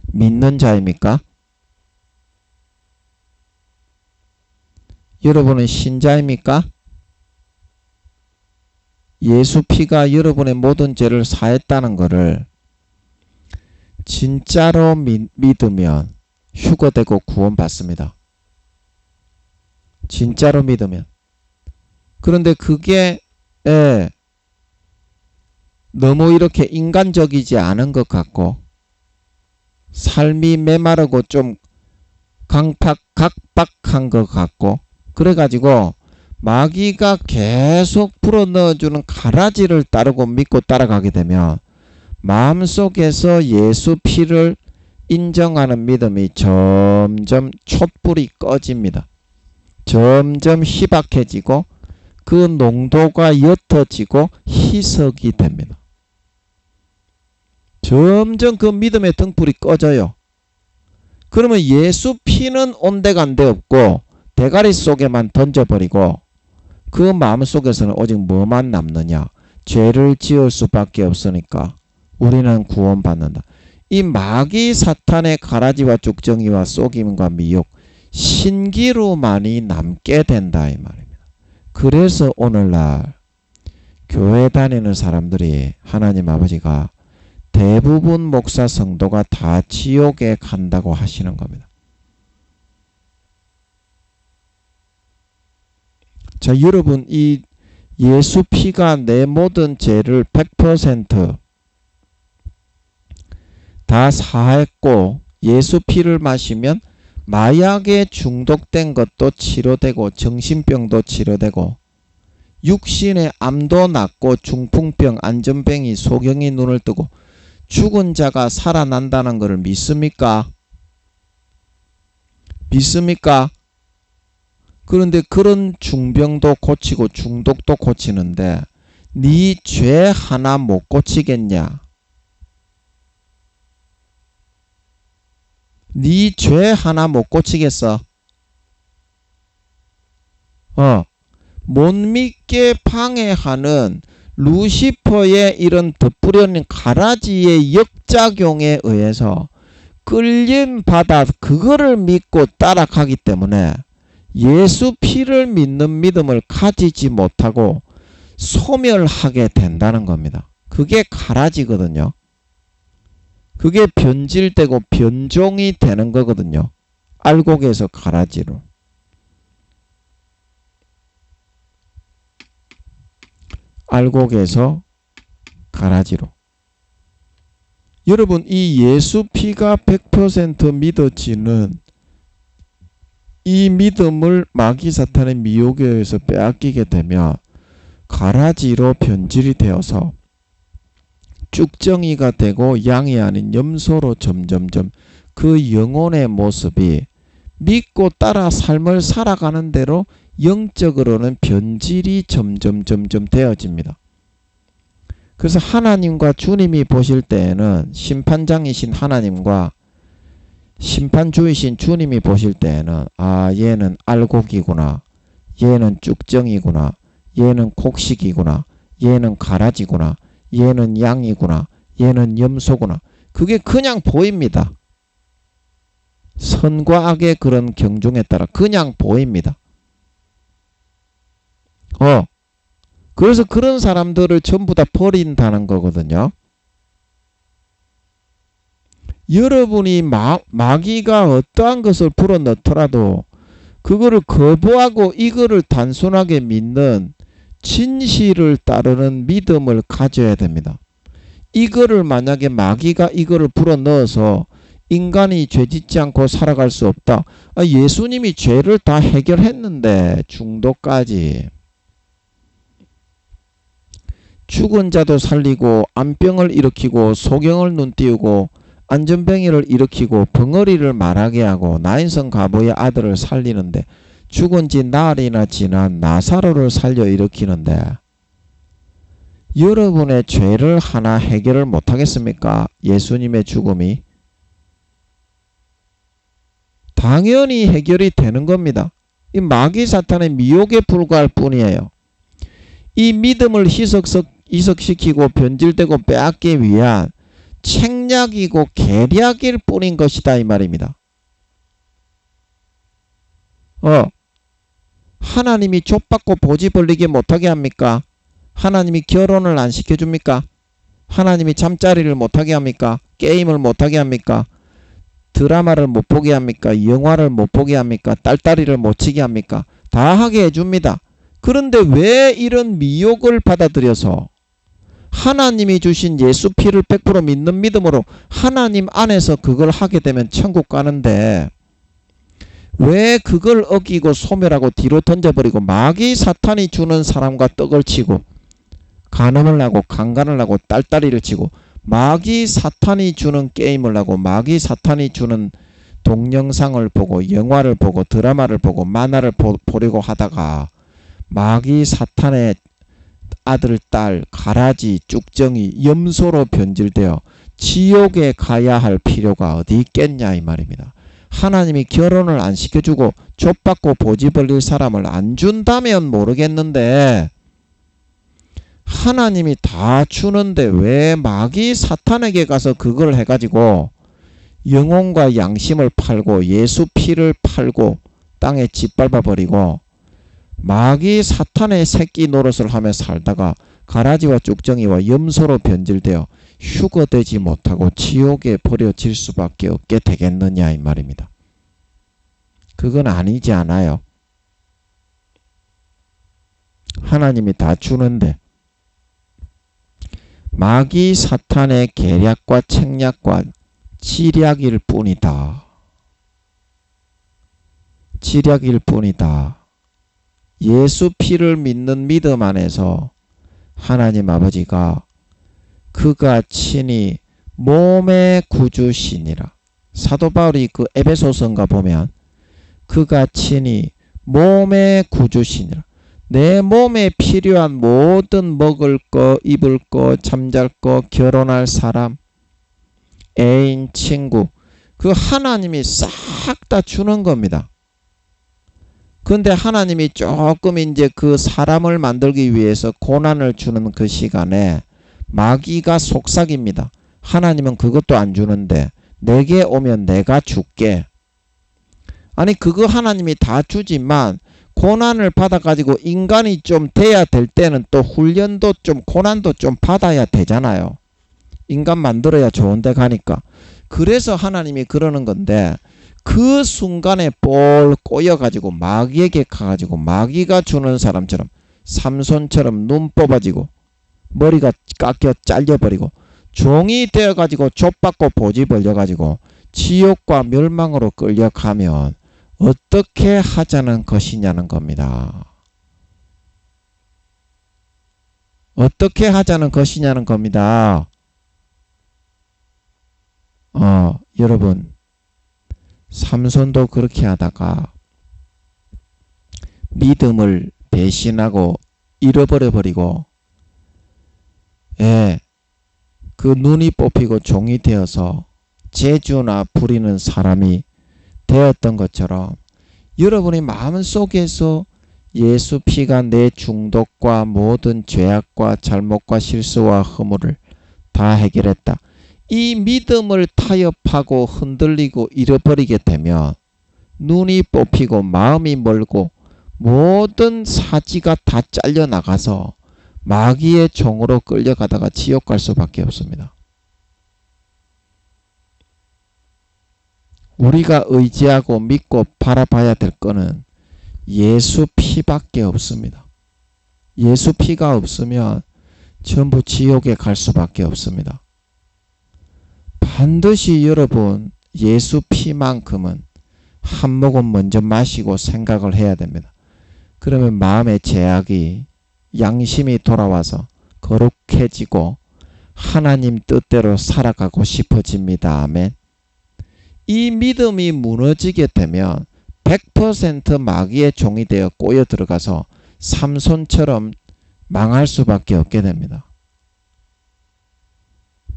믿는 자입니까? 여러분은 신자입니까? 예수 피가 여러분의 모든 죄를 사했다는 것을 진짜로 믿으면 휴거되고 구원받습니다. 진짜로 믿으면. 그런데 그게 너무 이렇게 인간적이지 않은 것 같고 삶이 메마르고 좀 각박한 것 같고 그래가지고 마귀가 계속 불어넣어주는 가라지를 따르고 믿고 따라가게 되면 마음속에서 예수 피를 인정하는 믿음이 점점 촛불이 꺼집니다. 점점 희박해지고 그 농도가 옅어지고 희석이 됩니다. 점점 그 믿음의 등불이 꺼져요. 그러면 예수 피는 온데간데 없고 대가리 속에만 던져버리고 그 마음속에서는 오직 뭐만 남느냐? 죄를 지을 수밖에 없으니까 우리는 구원받는다. 이 마귀 사탄의 가라지와 쭉정이와 속임과 미혹 신기루만이 남게 된다 이 말입니다. 그래서 오늘날 교회 다니는 사람들이 하나님 아버지가 대부분 목사 성도가 다 지옥에 간다고 하시는 겁니다. 자, 여러분 이 예수 피가 내 모든 죄를 100% 다 사했고 예수 피를 마시면 마약에 중독된 것도 치료되고 정신병도 치료되고 육신의 암도 낫고 중풍병, 안전병이 소경이 눈을 뜨고 죽은 자가 살아난다는 것을 믿습니까? 믿습니까? 그런데 그런 중병도 고치고 중독도 고치는데 네 죄 하나 못 고치겠냐? 네 죄 하나 못 고치겠어? 못 믿게 방해하는 루시퍼의 이런 덧부려진 가라지의 역작용에 의해서 끌림받아 그거를 믿고 따라가기 때문에 예수 피를 믿는 믿음을 가지지 못하고 소멸하게 된다는 겁니다. 그게 가라지거든요. 그게 변질되고 변종이 되는 거거든요. 알곡에서 가라지로. 알곡에서 가라지로. 여러분 이 예수 피가 100% 믿어지는 이 믿음을 마귀 사탄의 미혹에 의해서 빼앗기게 되면 가라지로 변질이 되어서 쭉정이가 되고 양이 아닌 염소로 점점점 그 영혼의 모습이 믿고 따라 삶을 살아가는 대로 영적으로는 변질이 점점 되어집니다. 그래서 하나님과 주님이 보실 때에는 심판장이신 하나님과 심판주이신 주님이 보실 때에는 아 얘는 알곡이구나, 얘는 쭉정이구나, 얘는 곡식이구나, 얘는 가라지구나, 얘는 양이구나, 얘는 염소구나. 그게 그냥 보입니다. 선과 악의 그런 경중에 따라 그냥 보입니다. 그래서 그런 사람들을 전부 다 버린다는 거거든요. 여러분이 마귀가 어떠한 것을 불어넣더라도 그거를 거부하고 이거를 단순하게 믿는 진실을 따르는 믿음을 가져야 됩니다. 이거를 만약에 마귀가 이거를 불어넣어서 인간이 죄짓지 않고 살아갈 수 없다. 예수님이 죄를 다 해결했는데 중독까지. 죽은 자도 살리고 암병을 일으키고 소경을 눈띄우고 안전병이를 일으키고 벙어리를 말하게 하고 나인성 가보의 아들을 살리는데 죽은 지 나흘이나 지난 나사로를 살려 일으키는데 여러분의 죄를 하나 해결을 못하겠습니까? 예수님의 죽음이 당연히 해결이 되는 겁니다. 이 마귀 사탄의 미혹에 불과할 뿐이에요. 이 믿음을 희석시키고 변질되고 빼앗기 위한 책략이고 계략일 뿐인 것이다 이 말입니다. 하나님이 족받고 보지 벌리게 못하게 합니까? 하나님이 결혼을 안 시켜줍니까? 하나님이 잠자리를 못하게 합니까? 게임을 못하게 합니까? 드라마를 못 보게 합니까? 영화를 못 보게 합니까? 딸딸이를 못 치게 합니까? 다 하게 해줍니다. 그런데 왜 이런 미혹을 받아들여서 하나님이 주신 예수 피를 100% 믿는 믿음으로 하나님 안에서 그걸 하게 되면 천국 가는데 왜 그걸 어기고 소멸하고 뒤로 던져버리고 마귀 사탄이 주는 사람과 떡을 치고 간음을 하고 강간을 하고 딸딸이를 치고 마귀 사탄이 주는 게임을 하고 마귀 사탄이 주는 동영상을 보고 영화를 보고 드라마를 보고 만화를 보려고 하다가 마귀 사탄의 아들, 딸, 가라지, 쭉정이, 염소로 변질되어 지옥에 가야 할 필요가 어디 있겠냐 이 말입니다. 하나님이 결혼을 안 시켜주고 족받고 보지 벌릴 사람을 안 준다면 모르겠는데 하나님이 다 주는데 왜 마귀 사탄에게 가서 그걸 해가지고 영혼과 양심을 팔고 예수 피를 팔고 땅에 짓밟아 버리고 마귀 사탄의 새끼 노릇을 하며 살다가 가라지와 쭉정이와 염소로 변질되어 휴거되지 못하고 지옥에 버려질 수밖에 없게 되겠느냐 이 말입니다. 그건 아니지 않아요. 하나님이 다 주는데 마귀 사탄의 계략과 책략과 지략일 뿐이다. 지략일 뿐이다. 예수 피를 믿는 믿음 안에서 하나님 아버지가 그가 친히 몸의 구주시니라. 사도 바울이 그 에베소서인가 보면 그가 친히 몸의 구주시니라. 내 몸에 필요한 모든 먹을 거, 입을 거, 잠잘 거, 결혼할 사람, 애인, 친구 그 하나님이 싹 다 주는 겁니다. 근데 하나님이 조금 이제 그 사람을 만들기 위해서 고난을 주는 그 시간에 마귀가 속삭입니다. 하나님은 그것도 안 주는데 내게 오면 내가 줄게. 아니 그거 하나님이 다 주지만 고난을 받아가지고 인간이 좀 돼야 될 때는 또 훈련도 좀 고난도 좀 받아야 되잖아요. 인간 만들어야 좋은 데 가니까. 그래서 하나님이 그러는 건데 그 순간에 볼 꼬여가지고 마귀에게 가가지고 마귀가 주는 사람처럼 삼손처럼 눈 뽑아지고 머리가 깎여 잘려버리고 종이 되어가지고 족받고 보지 벌려가지고 지옥과 멸망으로 끌려가면 어떻게 하자는 것이냐는 겁니다. 어떻게 하자는 것이냐는 겁니다. 여러분 삼손도 그렇게 하다가 믿음을 배신하고 잃어버려 버리고 그 눈이 뽑히고 종이 되어서 재주나 부리는 사람이 되었던 것처럼 여러분의 마음속에서 예수 피가 내 중독과 모든 죄악과 잘못과 실수와 허물을 다 해결했다. 이 믿음을 타협하고 흔들리고 잃어버리게 되면 눈이 뽑히고 마음이 멀고 모든 사지가 다 잘려나가서 마귀의 종으로 끌려가다가 지옥 갈 수밖에 없습니다. 우리가 의지하고 믿고 바라봐야 될 거는 예수 피밖에 없습니다. 예수 피가 없으면 전부 지옥에 갈 수밖에 없습니다. 반드시 여러분 예수 피만큼은 한 모금 먼저 마시고 생각을 해야 됩니다. 그러면 마음의 제약이 양심이 돌아와서 거룩해지고 하나님 뜻대로 살아가고 싶어집니다. 아멘. 이 믿음이 무너지게 되면 100% 마귀의 종이 되어 꼬여 들어가서 삼손처럼 망할 수밖에 없게 됩니다.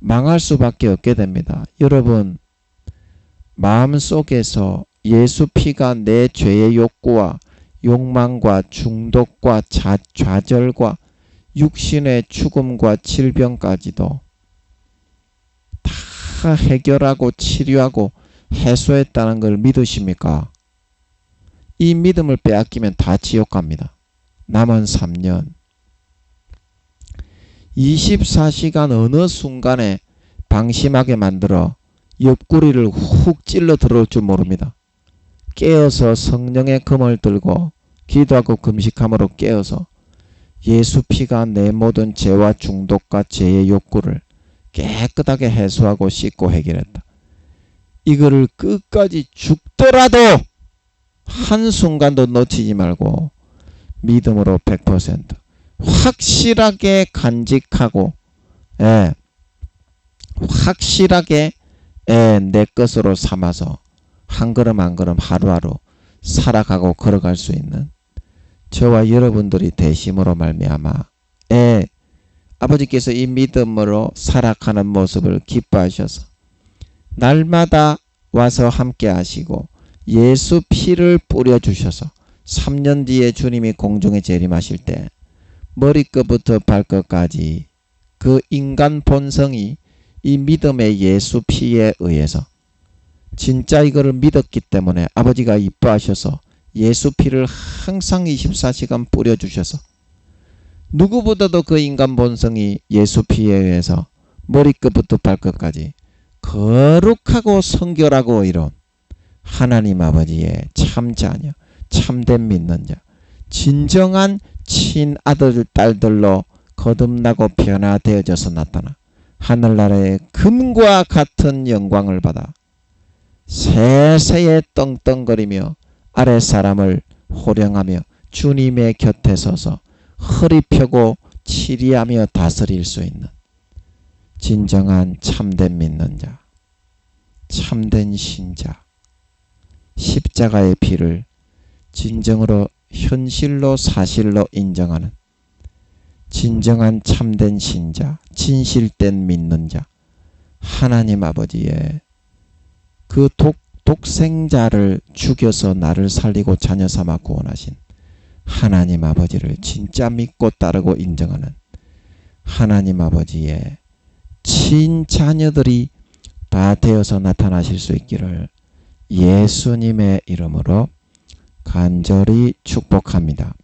망할 수밖에 없게 됩니다. 여러분, 마음속에서 예수 피가 내 죄의 욕구와 욕망과 중독과 좌절과 육신의 죽음과 질병까지도 다 해결하고 치료하고 해소했다는 걸 믿으십니까? 이 믿음을 빼앗기면 다 지옥 갑니다. 남은 3년 24시간 어느 순간에 방심하게 만들어 옆구리를 훅 찔러 들어올 줄 모릅니다. 깨어서 성령의 금을 들고 기도하고 금식함으로 깨어서 예수 피가 내 모든 죄와 중독과 죄의 욕구를 깨끗하게 해소하고 씻고 해결했다. 이거를 끝까지 죽더라도 한순간도 놓치지 말고 믿음으로 100% 확실하게 간직하고 확실하게 내 것으로 삼아서 한 걸음 한 걸음 하루하루 살아가고 걸어갈 수 있는 저와 여러분들이 되심으로 말미암아 아버지께서 이 믿음으로 살아가는 모습을 기뻐하셔서 날마다 와서 함께 하시고 예수 피를 뿌려주셔서 3년 뒤에 주님이 공중에 재림하실 때 머리끝부터 발끝까지 그 인간 본성이 이 믿음의 예수 피에 의해서 진짜 이거를 믿었기 때문에 아버지가 이뻐하셔서 예수 피를 항상 24시간 뿌려주셔서 누구보다도 그 인간 본성이 예수 피에 의해서 머리끝부터 발끝까지 거룩하고 성결하고 이런 하나님 아버지의 참 자녀, 참된 믿는 자, 진정한 친아들 딸들로 거듭나고 변화되어져서 나타나 하늘나라의 금과 같은 영광을 받아 세세에 떵떵거리며 아랫사람을 호령하며 주님의 곁에 서서 허리 펴고 치리하며 다스릴 수 있는 진정한 참된 믿는 자, 참된 신자, 십자가의 피를 진정으로 현실로 사실로 인정하는 진정한 참된 신자, 진실된 믿는 자, 하나님 아버지의 그 독생자를 죽여서 나를 살리고 자녀 삼아 구원하신 하나님 아버지를 진짜 믿고 따르고 인정하는 하나님 아버지의 친자녀들이 다 되어서 나타나실 수 있기를 예수님의 이름으로 간절히 축복합니다.